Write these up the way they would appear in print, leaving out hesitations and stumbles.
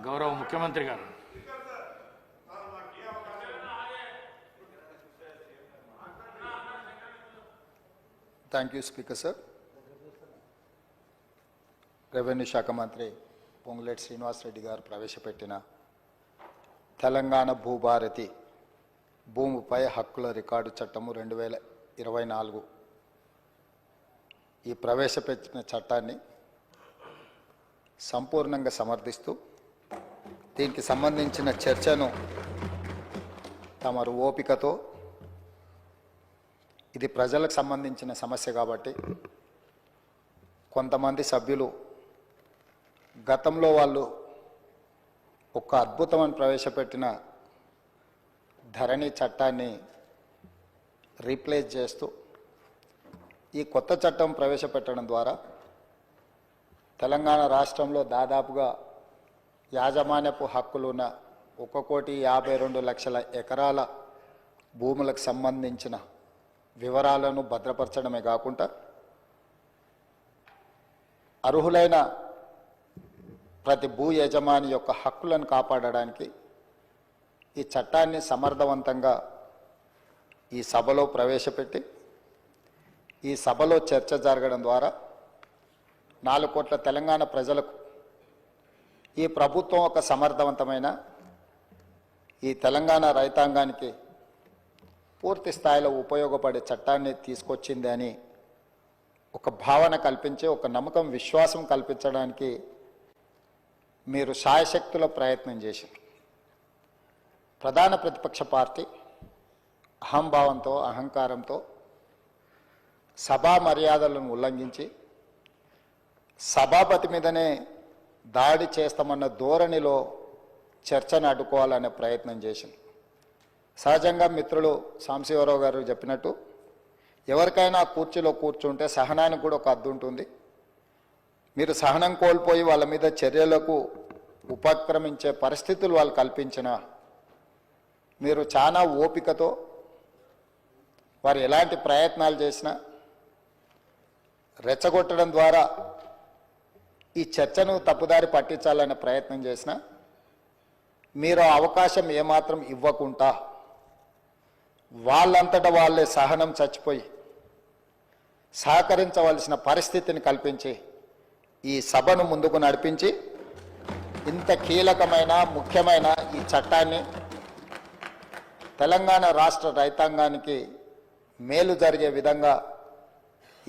గౌరవ ముఖ్యమంత్రి గారు. Thank you speaker sir. Revenue శాఖ మంత్రి పొంగులేటి శ్రీనివాసరెడ్డి గారు ప్రవేశపెట్టిన తెలంగాణ భూభారతి భూమిపై హక్కుల రికార్డు చట్టము 2024 ఈ ప్రవేశపెట్టిన చట్టాన్ని సంపూర్ణంగా సమర్థిస్తూ దీనికి సంబంధించిన చర్చను తమరు ఓపికతో, ఇది ప్రజలకు సంబంధించిన సమస్య కాబట్టి కొంతమంది సభ్యులు గతంలో వాళ్ళు ఒక అద్భుతమని ప్రవేశపెట్టిన ధరణి చట్టాన్ని రీప్లేస్ చేస్తూ ఈ కొత్త చట్టం ప్రవేశపెట్టడం ద్వారా తెలంగాణ రాష్ట్రంలో దాదాపుగా యాజమాన్యపు హక్కులున్న 1,52,00,000 ఎకరాల భూములకు సంబంధించిన వివరాలను భద్రపరచడమే కాకుండా అర్హులైన ప్రతి భూ యజమాని యొక్క హక్కులను కాపాడడానికి ఈ చట్టాన్ని సమర్థవంతంగా ఈ సభలో ప్రవేశపెట్టి ఈ సభలో చర్చ జరగడం ద్వారా 4 కోట్ల తెలంగాణ ప్రజలకు ఈ ప్రభుత్వం ఒక సమర్థవంతమైన ఈ తెలంగాణ రైతాంగానికి పూర్తి స్థాయిలో ఉపయోగపడే చట్టాన్ని తీసుకొచ్చింది అని ఒక భావన కల్పించి, ఒక నమ్మకం, విశ్వాసం కల్పించడానికి మీరు శాయశక్తుల ప్రయత్నం చేశారు. ప్రధాన ప్రతిపక్ష పార్టీ అహంభావంతో, అహంకారంతో సభా మర్యాదలను ఉల్లంఘించి సభాపతి మీదనే దాడి చేస్తామన్న ధోరణిలో చర్చను అడ్డుకోవాలనే ప్రయత్నం చేసింది. సహజంగా మిత్రులు సాంబశివరావు గారు చెప్పినట్టు ఎవరికైనా కుర్చీలో కూర్చుంటే సహనానికి కూడా ఒక హద్దు ఉంటుంది. మీరు సహనం కోల్పోయి వాళ్ళ మీద చర్యలకు ఉపక్రమించే పరిస్థితులు వాళ్ళు కల్పించిన మీరు చాలా ఓపికతో వారు ఎలాంటి ప్రయత్నాలు చేసినా రెచ్చగొట్టడం ద్వారా ఈ చర్చను తప్పుదారి పట్టించాలనే ప్రయత్నం చేసినా మీరు అవకాశం ఏమాత్రం ఇవ్వకుండా వాళ్ళంతటా వాళ్ళే సహనం చచ్చిపోయి సహకరించవలసిన పరిస్థితిని కల్పించి ఈ సభను ముందుకు నడిపించి ఇంత కీలకమైన, ముఖ్యమైన ఈ చట్టాన్ని తెలంగాణ రాష్ట్ర రైతాంగానికి మేలు జరిగే విధంగా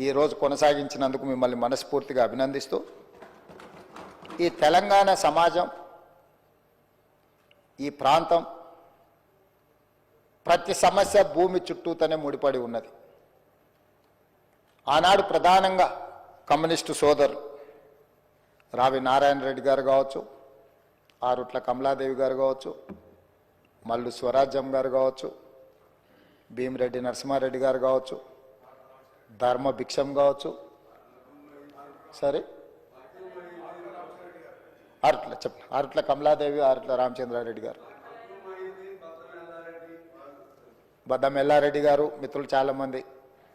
ఈరోజు కొనసాగించినందుకు మిమ్మల్ని మనస్ఫూర్తిగా అభినందిస్తూ, ఈ తెలంగాణ సమాజం, ఈ ప్రాంతం ప్రతి సమస్య భూమి చుట్టూతోనే ముడిపడి ఉన్నది. ఆనాడు ప్రధానంగా కమ్యూనిస్టు సోదరులు రావి నారాయణ రెడ్డి గారు కావచ్చు, ఆరుట్ల కమలాదేవి గారు కావచ్చు, మల్లు స్వరాజ్యం గారు కావచ్చు, భీమిరెడ్డి నరసింహారెడ్డి గారు కావచ్చు, ధర్మ భిక్షం కావచ్చు, సరే ఆరుట్ల కమలాదేవి, ఆరుట్ల రామచంద్రారెడ్డి గారు, బద్దం ఎల్లారెడ్డి గారు, మిత్రులు చాలామంది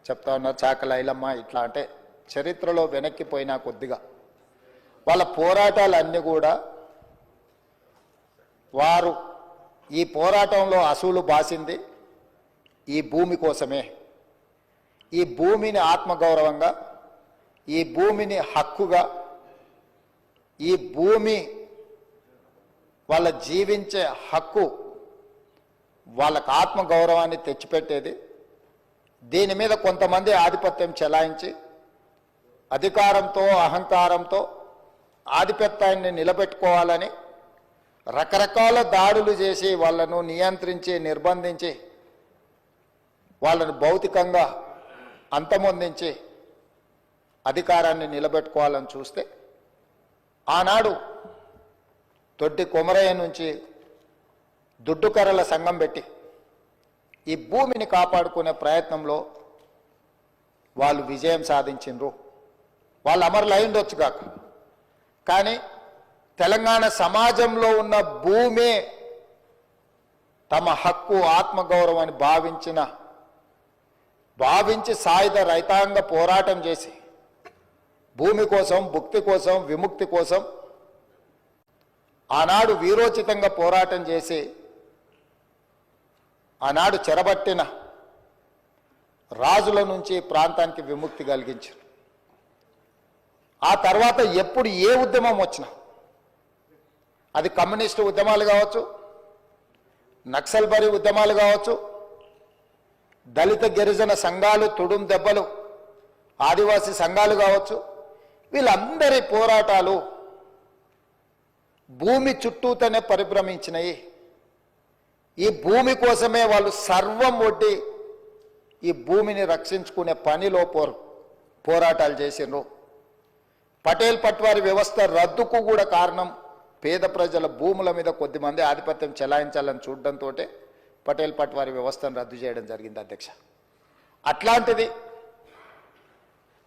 చెప్తా ఉన్నారు, చాకల ఐలమ్మ, ఇట్లా అంటే చరిత్రలో వెనక్కిపోయినా కొద్దిగా వాళ్ళ పోరాటాలన్నీ కూడా వారు ఈ పోరాటంలో అసూలు బాసింది ఈ భూమి కోసమే. ఈ భూమిని ఆత్మగౌరవంగా, ఈ భూమిని హక్కుగా, ఈ భూమి వాళ్ళ జీవించే హక్కు, వాళ్ళకు ఆత్మగౌరవాన్ని తెచ్చిపెట్టేది. దీని మీద కొంతమంది ఆధిపత్యం చెలాయించి అధికారంతో, అహంకారంతో ఆధిపత్యాన్ని నిలబెట్టుకోవాలని రకరకాల దాడులు చేసి వాళ్ళను నియంత్రించి, నిర్బంధించి, వాళ్ళను భౌతికంగా అంతమొందించి అధికారాన్ని నిలబెట్టుకోవాలని చూస్తే, ఆనాడు తొడ్డి కొమరయ్య నుంచి దుడ్డుకర్రల సంఘం పెట్టి ఈ భూమిని కాపాడుకునే ప్రయత్నంలో వాళ్ళు విజయం సాధించిండ్రు. వాళ్ళు అమరులు అయిండొచ్చు కాక, కానీ తెలంగాణ సమాజంలో ఉన్న భూమే తమ హక్కు, ఆత్మగౌరవాన్ని భావించి సాయుధ రైతాంగ పోరాటం చేసి భూమి కోసం, భుక్తి కోసం, విముక్తి కోసం ఆనాడు వీరోచితంగా పోరాటం చేసి ఆనాడు చెరబట్టిన రాజుల నుంచి ప్రాంతానికి విముక్తి కలిగించారు. ఆ తర్వాత ఎప్పుడు ఏ ఉద్యమం వచ్చినా, అది కమ్యూనిస్టు ఉద్యమాలు కావచ్చు, నక్సల్బరీ ఉద్యమాలు కావచ్చు, దళిత గిరిజన సంఘాలు, తుడుం దెబ్బలు, ఆదివాసీ సంఘాలు కావచ్చు, వీళ్ళందరి పోరాటాలు భూమి చుట్టూతోనే పరిభ్రమించినాయి. ఈ భూమి కోసమే వాళ్ళు సర్వం ఒడ్డి ఈ భూమిని రక్షించుకునే పనిలో పోరాటాలు చేసిండ్రు. పటేల్ పట్వారి వ్యవస్థ రద్దుకు కూడా కారణం పేద ప్రజల భూముల మీద కొద్దిమంది ఆధిపత్యం చెలాయించాలని చూడడంతో పటేల్ పట్వారి వ్యవస్థను రద్దు చేయడం జరిగింది అధ్యక్ష. అట్లాంటిది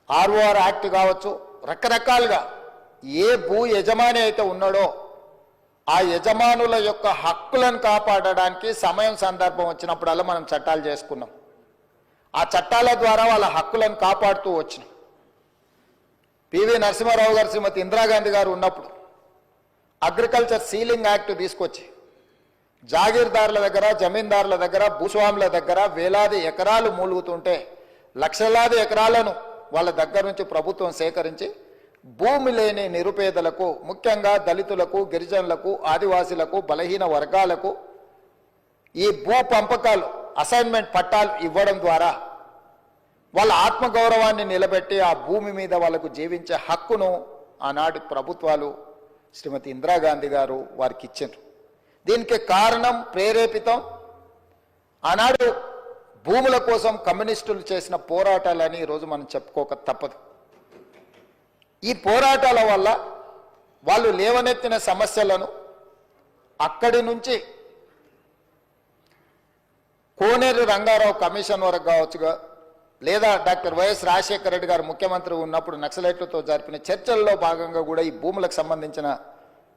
ఆర్ఓఆర్ యాక్ట్ కావచ్చు, రకరకాలుగా ఏ భూ యజమాని అయితే ఉన్నాడో ఆ యజమానుల యొక్క హక్కులను కాపాడడానికి సమయం సందర్భం వచ్చినప్పుడల్లా మనం చట్టాలు చేసుకున్నాం. ఆ చట్టాల ద్వారా వాళ్ళ హక్కులను కాపాడుతూ వచ్చినాం. పివి నరసింహారావు గారు, శ్రీమతి ఇందిరాగాంధీ గారు ఉన్నప్పుడు అగ్రికల్చర్ సీలింగ్ యాక్ట్ తీసుకొచ్చి జాగీర్దారుల దగ్గర, జమీందారుల దగ్గర, భూస్వాముల దగ్గర వేలాది ఎకరాలు మూలుగుతుంటే లక్షలాది ఎకరాలను వాళ్ళ దగ్గర నుంచి ప్రభుత్వం సేకరించి భూమి లేని నిరుపేదలకు, ముఖ్యంగా దళితులకు, గిరిజనులకు, ఆదివాసీలకు, బలహీన వర్గాలకు ఈ భూ పంపకాలు, అసైన్మెంట్ పట్టాలు ఇవ్వడం ద్వారా వాళ్ళ ఆత్మగౌరవాన్ని నిలబెట్టి ఆ భూమి మీద వాళ్ళకు జీవించే హక్కును ఆనాటి ప్రభుత్వాలు, శ్రీమతి ఇందిరాగాంధీ గారు వారికి ఇచ్చారు. దీనికి కారణం, ప్రేరేపితం ఆనాడు భూముల కోసం కమ్యూనిస్టులు చేసిన పోరాటాలని ఈరోజు మనం చెప్పుకోక తప్పదు. ఈ పోరాటాల వల్ల వాళ్ళు లేవనెత్తిన సమస్యలను అక్కడి నుంచి కోనేరు రంగారావు కమిషన్ వరకు కావచ్చుగా, లేదా డాక్టర్ వైఎస్ రాజశేఖర రెడ్డి గారు ముఖ్యమంత్రి ఉన్నప్పుడు నక్సలైట్లతో జరిపిన చర్చల్లో భాగంగా కూడా ఈ భూములకు సంబంధించిన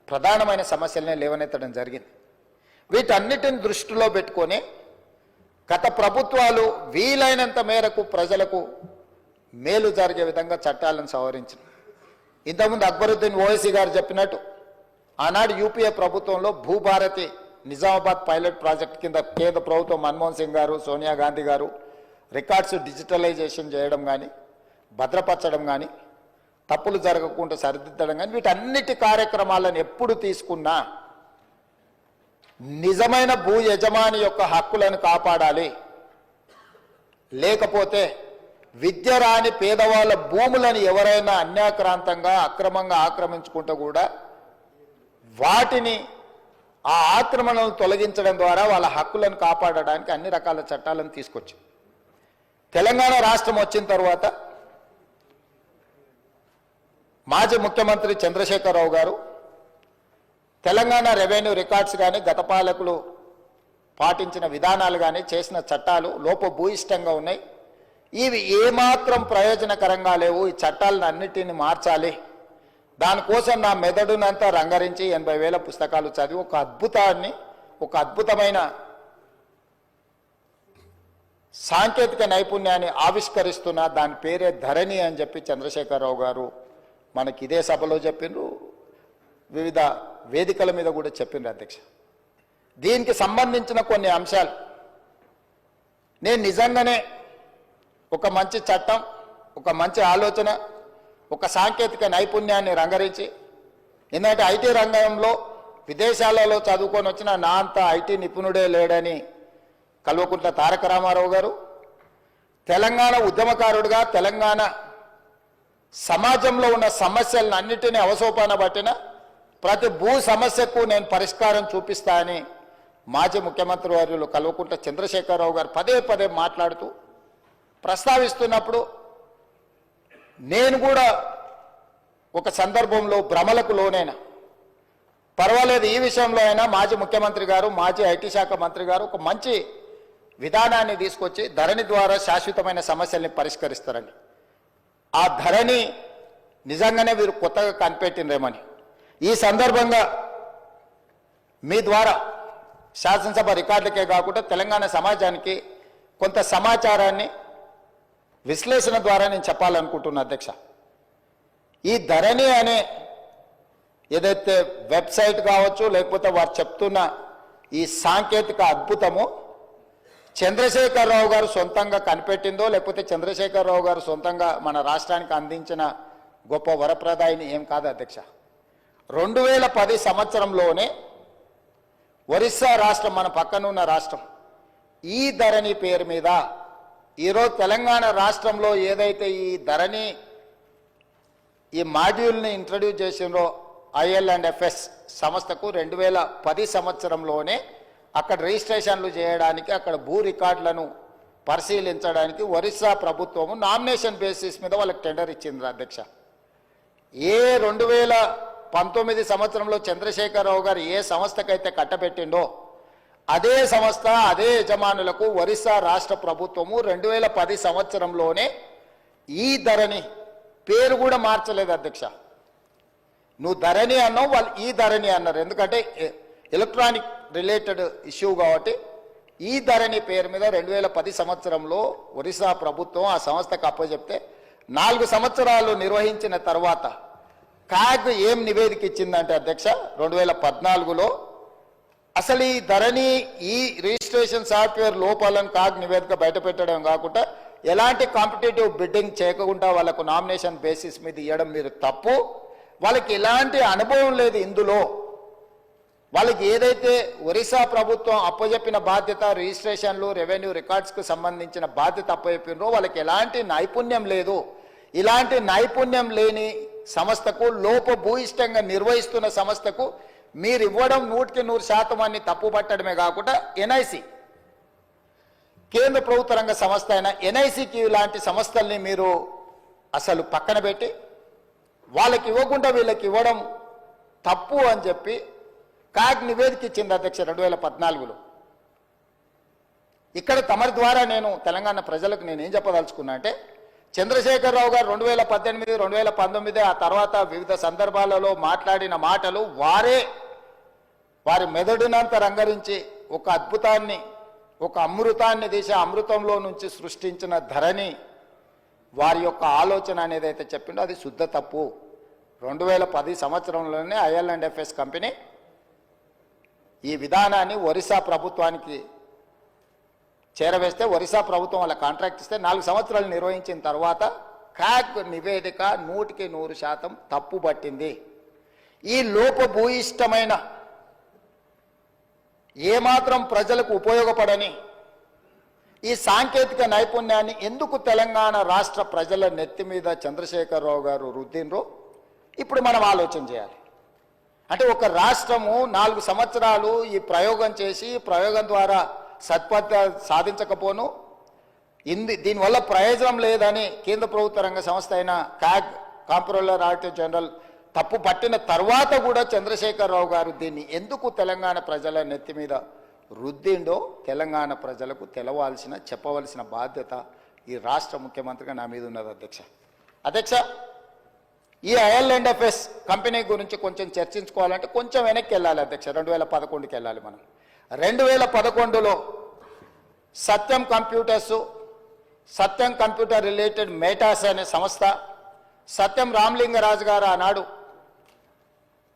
ప్రధానమైన సమస్యలనే లేవనెత్తడం జరిగింది. వీటన్నిటిని దృష్టిలో పెట్టుకొని గత ప్రభుత్వాలు వీలైనంత మేరకు ప్రజలకు మేలు జరిగే విధంగా చట్టాలను సవరించిన. ఇంతకుముందు అక్బరుద్దీన్ ఓవైసీ గారు చెప్పినట్టు ఆనాడు యూపీఏ ప్రభుత్వంలో భూభారతి నిజామాబాద్ పైలట్ ప్రాజెక్ట్ కింద కేంద్ర ప్రభుత్వం మన్మోహన్ సింగ్ గారు, సోనియా గాంధీ గారు రికార్డ్స్ డిజిటలైజేషన్ చేయడం కానీ, భద్రపరచడం కానీ, తప్పులు జరగకుండా సరిదిద్దడం కానీ, వీటన్నిటి కార్యక్రమాలను ఎప్పుడు తీసుకున్నా నిజమైన భూ యజమాని యొక్క హక్కులను కాపాడాలి. లేకపోతే విద్య రాని పేదవాళ్ళ భూములను ఎవరైనా అన్యాక్రాంతంగా అక్రమంగా ఆక్రమించుకుంటూ కూడా వాటిని, ఆ ఆక్రమణను తొలగించడం ద్వారా వాళ్ళ హక్కులను కాపాడడానికి అన్ని రకాల చట్టాలను తీసుకొచ్చాం. తెలంగాణ రాష్ట్రం వచ్చిన తర్వాత మాజీ ముఖ్యమంత్రి చంద్రశేఖరరావు గారు తెలంగాణ రెవెన్యూ రికార్డ్స్ కానీ, గత పాలకులు పాటించిన విధానాలు కానీ, చేసిన చట్టాలు లోపభూయిష్టంగా ఉన్నాయి. ఇవి ఏమాత్రం ప్రయోజనకరంగా లేవు. ఈ చట్టాలను అన్నిటిని మార్చాలి. దానికోసం నా మెదడునంతా రంగరించి 80,000 పుస్తకాలు చదివి ఒక అద్భుతమైన సాంకేతిక నైపుణ్యాన్ని ఆవిష్కరిస్తున్న దాని పేరే ధరణి అని చెప్పి చంద్రశేఖరరావు గారు మనకి ఇదే సభలో చెప్పిండ్రు, వివిధ వేదికల మీద కూడా చెప్పిండ్రు అధ్యక్ష. దీనికి సంబంధించిన కొన్ని అంశాలు నేను నిజంగానే ఒక మంచి చట్టం, ఒక మంచి ఆలోచన, ఒక సాంకేతిక నైపుణ్యాన్ని రంగరించి, ఎందుకంటే ఐటీ రంగంలో విదేశాలలో చదువుకొని వచ్చిన నా అంత ఐటీ నిపుణుడే లేడని కల్వకుంట్ల తారక రామారావు గారు, తెలంగాణ ఉద్యమకారుడిగా తెలంగాణ సమాజంలో ఉన్న సమస్యలను అన్నిటినీ అవసోపాన పట్టిన ప్రతి భూ సమస్యకు నేను పరిష్కారం చూపిస్తా అని మాజీ ముఖ్యమంత్రి వర్యులు కల్వకుంట్ల చంద్రశేఖరరావు గారు పదే పదే మాట్లాడుతూ ప్రస్తావిస్తున్నప్పుడు నేను కూడా ఒక సందర్భంలో భ్రమలకు లోనైనా, పర్వాలేదు ఈ విషయంలో అయినా మాజీ ముఖ్యమంత్రి గారు, మాజీ ఐటీ శాఖ మంత్రి గారు ఒక మంచి విధానాన్ని తీసుకొచ్చి ధరణి ద్వారా శాశ్వతమైన సమస్యల్ని పరిష్కరిస్తారని, ఆ ధరణి నిజంగానే వీరు కొత్తగా కనిపెట్టినరేమని ఈ సందర్భంగా మీ ద్వారా శాసనసభ రికార్డులకే కాకుండా తెలంగాణ సమాజానికి కొంత సమాచారాన్ని విశ్లేషణ ద్వారా నేను చెప్పాలనుకుంటున్నా అధ్యక్ష. ఈ ధరణి అనే ఏదైతే వెబ్సైట్ కావచ్చు, లేకపోతే వారు చెప్తున్న ఈ సాంకేతిక అద్భుతము చంద్రశేఖరరావు గారు సొంతంగా కనిపెట్టిందో, లేకపోతే చంద్రశేఖరరావు గారు సొంతంగా మన రాష్ట్రానికి అందించిన గొప్ప వరప్రదాయిని ఏం కాదు అధ్యక్ష. 2010 సంవత్సరంలోనే ఒరిస్సా రాష్ట్రం, మన పక్కనున్న రాష్ట్రం, ఈ ధరణి పేరు మీద ఈరోజు తెలంగాణ రాష్ట్రంలో ఏదైతే ఈ ధరణి ఈ మాడ్యూల్ని ఇంట్రడ్యూస్ చేసినో IL&FS సంస్థకు 2010 సంవత్సరంలోనే అక్కడ రిజిస్ట్రేషన్లు చేయడానికి, అక్కడ భూ రికార్డులను పరిశీలించడానికి ఒరిస్సా ప్రభుత్వము నామినేషన్ బేసిస్ మీద వాళ్ళకి టెండర్ ఇచ్చింది అధ్యక్ష. 2019 సంవత్సరంలో చంద్రశేఖరరావు గారు ఏ సంస్థకైతే కట్టబెట్టిండో అదే సంస్థ, అదే యజమానులకు ఒరిస్సా రాష్ట్ర ప్రభుత్వము 2010 సంవత్సరంలోనే ఈ ధరణి పేరు కూడా మార్చలేదు అధ్యక్ష. నువ్వు ధరణి అన్నావు, వాళ్ళు ఈ ధరణి అన్నారు. ఎందుకంటే ఎలక్ట్రానిక్ రిలేటెడ్ ఇష్యూ కాబట్టి ఈ ధరణి పేరు మీద 2010 సంవత్సరంలో ఒరిస్సా ప్రభుత్వం ఆ సంస్థకు అప్పచెప్తే 4 సంవత్సరాలు నిర్వహించిన తర్వాత కాగ్ ఏం నివేదిక ఇచ్చిందంటే అధ్యక్ష, 2014లో అసలు ఈ ధరణి ఈ రిజిస్ట్రేషన్ సాఫ్ట్వేర్ లోపాలను కాగ్ నివేదిక బయటపెట్టడం కాకుండా ఎలాంటి కాంపిటేటివ్ బిడ్డింగ్ చేయకుండా వాళ్ళకు నామినేషన్ బేసిస్ మీద ఇవ్వడం మీరు తప్పు. వాళ్ళకి ఎలాంటి అనుభవం లేదు ఇందులో. వాళ్ళకి ఏదైతే ఒరిస్సా ప్రభుత్వం అప్పచెప్పిన బాధ్యత, రిజిస్ట్రేషన్లు, రెవెన్యూ రికార్డ్స్కు సంబంధించిన బాధ్యత అప్పచెప్పినో వాళ్ళకి ఎలాంటి నైపుణ్యం లేదు. ఇలాంటి నైపుణ్యం లేని సంస్థకు, లోపభూయిష్టంగా నిర్వహిస్తున్న సంస్థకు మీరు ఇవ్వడం 100% అని తప్పుపట్టడమే కాకుండా NIC, కేంద్ర ప్రభుత్వ రంగ సంస్థ అయిన NICకి ఇలాంటి సంస్థల్ని మీరు అసలు పక్కన పెట్టి వాళ్ళకి ఇవ్వకుండా వీళ్ళకి ఇవ్వడం తప్పు అని చెప్పి కాగ్ నివేదిక ఇచ్చింది అధ్యక్ష 2014లో. ఇక్కడ తమరి ద్వారా నేను తెలంగాణ ప్రజలకు నేనేం చెప్పదలుచుకున్నా అంటే, చంద్రశేఖరరావు గారు 2018, 2019 ఆ తర్వాత వివిధ సందర్భాలలో మాట్లాడిన మాటలు వారి మెదడునంత రంగరించి ఒక అద్భుతాన్ని, ఒక అమృతాన్ని తీసి అమృతంలో నుంచి సృష్టించిన ధరణి వారి యొక్క ఆలోచన అనేది అయితే చెప్పిండో అది శుద్ధ తప్పు. 2010 సంవత్సరంలోనే IL&FS కంపెనీ ఈ విధానాన్ని ఒరిస్సా ప్రభుత్వానికి చేరవేస్తే, ఒరిస్సా ప్రభుత్వం వాళ్ళ కాంట్రాక్ట్ ఇస్తే 4 సంవత్సరాలు నిర్వహించిన తర్వాత కాగ్ నివేదిక 100% తప్పు పట్టింది. ఈ లోపభూయిష్టమైన, ఏమాత్రం ప్రజలకు ఉపయోగపడని ఈ సాంకేతిక నైపుణ్యాన్ని ఎందుకు తెలంగాణ రాష్ట్ర ప్రజల నెత్తి మీద చంద్రశేఖరరావు గారు రుద్దినరో ఇప్పుడు మనం ఆలోచన చేయాలి. అంటే ఒక రాష్ట్రము 4 సంవత్సరాలు ఈ ప్రయోగం చేసి, ప్రయోగం ద్వారా సత్ఫలిత సాధించకపోను, దీనివల్ల ప్రయోజనం లేదని కేంద్ర ప్రభుత్వ రంగ సంస్థ అయిన కాగ్, కాంప్ట్రోలర్ ఆడిటర్ జనరల్ తప్పు పట్టిన తర్వాత కూడా చంద్రశేఖరరావు గారు దీన్ని ఎందుకు తెలంగాణ ప్రజల నెత్తి మీద రుద్దిండో తెలంగాణ ప్రజలకు చెప్పవలసిన బాధ్యత ఈ రాష్ట్ర ముఖ్యమంత్రిగా నా మీద ఉన్నది అధ్యక్ష. ఈ IL&FS కంపెనీ గురించి కొంచెం చర్చించుకోవాలంటే కొంచెం వెనక్కి వెళ్ళాలి అధ్యక్ష. 2011కి వెళ్ళాలి మనం. 2011లో సత్యం కంప్యూటర్ రిలేటెడ్ మేటాస్ అనే సంస్థ, సత్యం రామలింగరాజు గారు ఆనాడు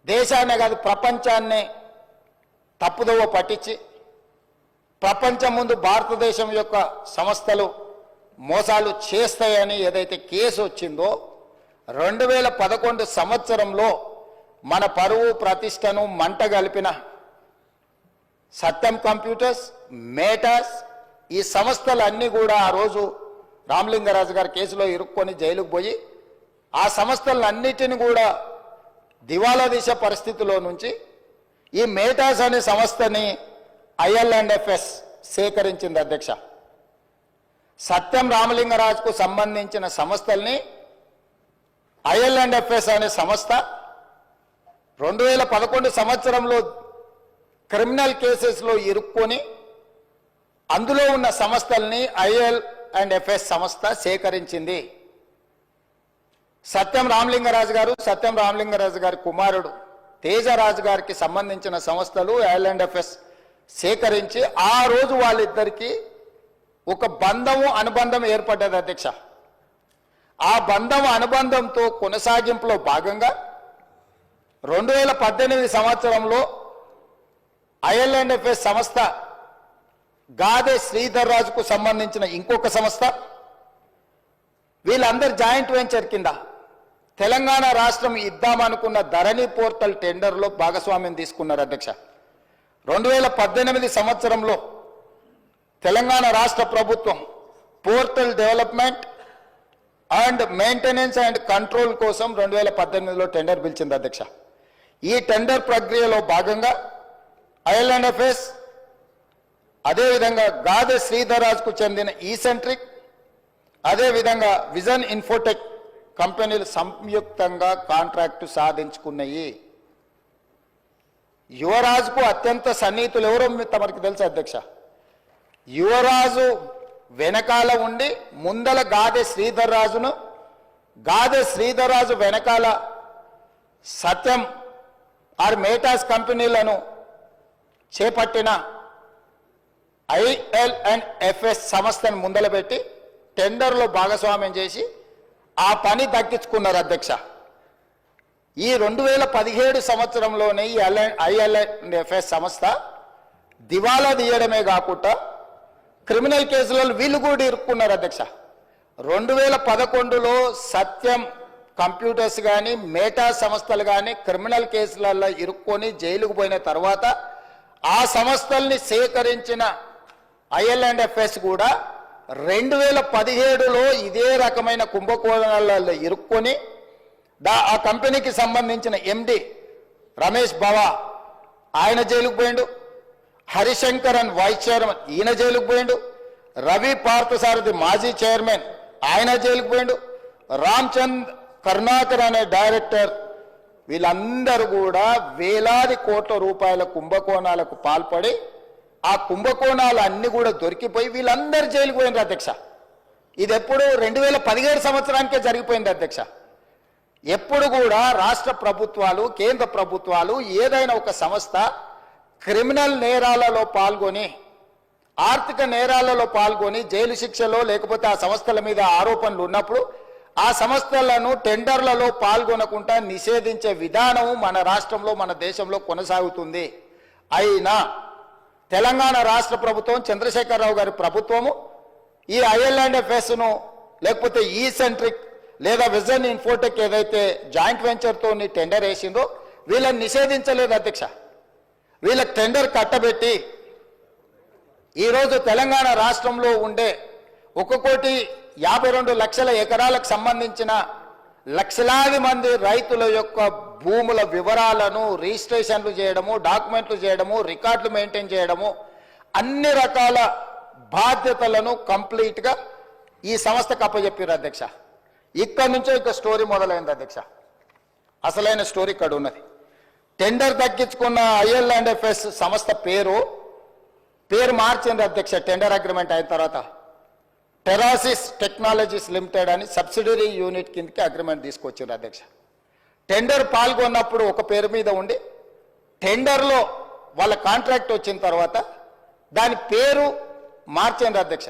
దేశాన్నే కాదు ప్రపంచాన్నే తప్పుదోవ పట్టించి, ప్రపంచం ముందు భారతదేశం యొక్క సంస్థలు మోసాలు చేస్తాయని ఏదైతే కేసు వచ్చిందో 2011 సంవత్సరంలో మన పరువు ప్రతిష్టను మంట గలిపిన సత్యం కంప్యూటర్స్, మేటాస్, ఈ సంస్థలన్నీ కూడా ఆ రోజు రామలింగరాజు గారి కేసులో ఇరుక్కొని జైలుకు పోయి ఆ సంస్థలన్నిటిని కూడా దివాలా తీసే పరిస్థితిలో నుంచి ఈ మేటాస్ అనే సంస్థని IL&FS సేకరించింది అధ్యక్ష. సత్యం రామలింగరాజుకు సంబంధించిన సంస్థల్ని IL&FS అనే సంస్థ 2011 సంవత్సరంలో క్రిమినల్ కేసెస్లో ఇరుక్కొని అందులో ఉన్న సంస్థల్ని IL&FS సంస్థ సేకరించింది. సత్యం రామలింగరాజు గారి కుమారుడు తేజరాజు గారికి సంబంధించిన సంస్థలు IL&FS సేకరించి ఆ రోజు వాళ్ళిద్దరికీ ఒక అనుబంధం ఏర్పడ్డది అధ్యక్ష. ఆ అనుబంధంతో కొనసాగింపులో భాగంగా 2018 సంవత్సరంలో IL&FS సంస్థ గాదె శ్రీధర్ రాజుకు సంబంధించిన ఇంకొక సంస్థ వీళ్ళందరూ జాయింట్ వెంచర్ కింద తెలంగాణ రాష్ట్రం ఇద్దామనుకున్న ధరణి పోర్టల్ టెండర్లో భాగస్వామ్యం తీసుకున్నారు అధ్యక్ష. 2018 సంవత్సరంలో తెలంగాణ రాష్ట్ర ప్రభుత్వం portal development and maintenance and control కోసం 2018లో టెండర్ పిలిచింది అధ్యక్ష. ఈ టెండర్ ప్రక్రియలో భాగంగా IL&FS అదేవిధంగా గాదె శ్రీధర్ రాజుకు చెందిన ఈసెంట్రిక్ అదేవిధంగా విజన్ ఇన్ఫోటెక్ కంపెనీలు సంయుక్తంగా కాంట్రాక్టు సాధించుకున్నాయి. యువరాజుకు అత్యంత సన్నిహితులు ఎవరో తమరికి తెలుసు అధ్యక్ష. యువరాజు వెనకాల ఉండి ముందల గాదె శ్రీధర్ రాజు వెనకాల సత్యం ఆర్ మేటాస్ కంపెనీలను చేపట్టిన IL&FS సంస్థను ముందలబెట్టి టెండర్లో భాగస్వామ్యం చేసి ఆ పని దక్కించుకున్నారు అధ్యక్ష. ఈ 2017 సంవత్సరంలోనే ఈ IL&FS సంస్థ దివాలా తీయడమే కాకుండా క్రిమినల్ కేసులలో వీళ్ళు కూడా ఇరుక్కున్నారు అధ్యక్ష. 2011లో సత్యం కంప్యూటర్స్ కానీ మేటా సంస్థలు కానీ క్రిమినల్ కేసులలో ఇరుక్కొని జైలుకు పోయిన తర్వాత ఆ సంస్థల్ని సేకరించిన IL&FS కూడా 2017లో ఇదే రకమైన కుంభకోణాలలో ఇరుక్కొని ఆ కంపెనీకి సంబంధించిన MD రమేష్ బావా ఆయన జైలుకు పోయిండు, హరిశంకరన్ వైస్ చైర్మన్ ఈయన జైలుకు పోయిండు, రవి పార్థసారథి మాజీ చైర్మన్ ఆయన జైలుకు పోయిండు, రామ్చంద్ కరుణాకర్ అనే డైరెక్టర్ వీళ్ళందరూ కూడా వేలాది కోట్ల రూపాయల కుంభకోణాలకు పాల్పడి ఆ కుంభకోణాలు అన్ని కూడా దొరికిపోయి వీళ్ళందరూ జైలుకు పోయినారు అధ్యక్ష. ఇది ఎప్పుడు 2017 సంవత్సరానికే జరిగిపోయింది అధ్యక్ష. ఎప్పుడు కూడా రాష్ట్ర ప్రభుత్వాలు కేంద్ర ప్రభుత్వాలు ఏదైనా ఒక సంస్థ క్రిమినల్ నేరాలలో పాల్గొని ఆర్థిక నేరాలలో పాల్గొని జైలు శిక్షలో లేకపోతే ఆ సంస్థల మీద ఆరోపణలు ఉన్నప్పుడు ఆ సంస్థలను టెండర్లలో పాల్గొనకుండా నిషేధించే విధానం మన రాష్ట్రంలో మన దేశంలో కొనసాగుతుంది. అయినా తెలంగాణ రాష్ట్ర ప్రభుత్వం చంద్రశేఖరరావు గారి ప్రభుత్వము ఈ IL&FSను లేకపోతే ఈసెంట్రిక్ లేదా విజన్ ఇన్ఫోటెక్ ఏదైతే జాయింట్ వెంచర్తో టెండర్ వేసిందో వీళ్ళని నిషేధించలేదు అధ్యక్ష. వీళ్ళకి టెండర్ కట్టబెట్టి ఈరోజు తెలంగాణ రాష్ట్రంలో ఉండే 1,52,00,000 ఎకరాలకు సంబంధించిన లక్షలాది మంది రైతుల యొక్క భూముల వివరాలను రిజిస్ట్రేషన్లు చేయడము, డాక్యుమెంట్లు చేయడము, రికార్డులు మెయింటైన్ చేయడము, అన్ని రకాల బాధ్యతలను కంప్లీట్గా ఈ సంస్థకు అప్పచెప్పారు అధ్యక్ష. ఇక్కడి నుంచే ఇక స్టోరీ మొదలైంది అధ్యక్ష. అసలైన స్టోరీ ఇక్కడ ఉన్నది. టెండర్ దక్కించుకున్న IL&FS సంస్థ పేరు మార్చింది అధ్యక్ష. టెండర్ అగ్రిమెంట్ అయిన తర్వాత టెరాసిస్ టెక్నాలజీస్ లిమిటెడ్ అని సబ్సిడరీ యూనిట్ కిందకి అగ్రిమెంట్ తీసుకొచ్చారు అధ్యక్ష. టెండర్ పాల్గొన్నప్పుడు ఒక పేరు మీద ఉండి టెండర్లో వాళ్ళ కాంట్రాక్ట్ వచ్చిన తర్వాత దాని పేరు మార్చింది అధ్యక్ష.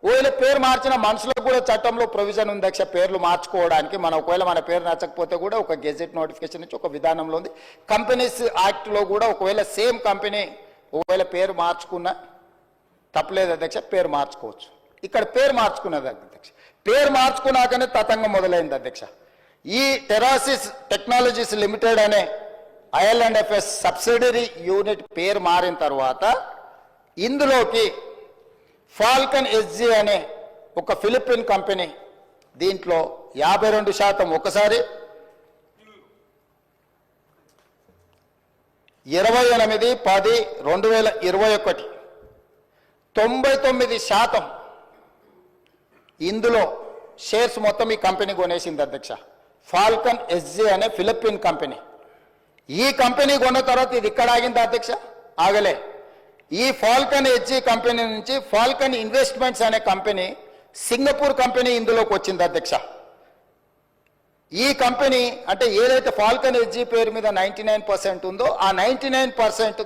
ఒకవేళ పేరు మార్చిన మనుషులకు కూడా చట్టంలో ప్రొవిజన్ ఉంది అధ్యక్ష పేర్లు మార్చుకోవడానికి. ఒకవేళ మన పేరు నచ్చకపోతే కూడా ఒక గెజెట్ నోటిఫికేషన్ నుంచి ఒక విధానంలో ఉంది. కంపెనీస్ యాక్ట్లో కూడా ఒకవేళ సేమ్ కంపెనీ ఒకవేళ పేరు మార్చుకున్నా తప్పలేదు అధ్యక్ష, పేరు మార్చుకోవచ్చు. ఇక్కడ పేరు మార్చుకున్నది అధ్యక్ష. పేరు మార్చుకున్నాకనే తతంగం మొదలైంది అధ్యక్ష. ఈ టెరాసిస్ టెక్నాలజీస్ లిమిటెడ్ అనే IL&FS సబ్సిడరీ యూనిట్ పేరు మారిన తర్వాత ఇందులోకి ఫాల్కన్ SG అనే ఒక ఫిలిపిన్ కంపెనీ దీంట్లో 52% ఒకసారి 28/10/2021 99% ఇందులో షేర్స్ మొత్తం ఈ కంపెనీ కొనేసింది అధ్యక్ష. ఫాల్కన్ SG అనే ఫిలిపిన్ కంపెనీ. ఈ కంపెనీ కొన్న తర్వాత ఇది ఇక్కడ ఆగింది అధ్యక్ష, ఆగలే. ఈ ఫాల్కన్ SG కంపెనీ నుంచి ఫాల్కన్ ఇన్వెస్ట్మెంట్స్ అనే కంపెనీ సింగపూర్ కంపెనీ ఇందులోకి వచ్చింది అధ్యక్ష. ఈ కంపెనీ అంటే ఏదైతే ఫాల్కన్ SG పేరు మీద 99% ఉందో ఆ 99%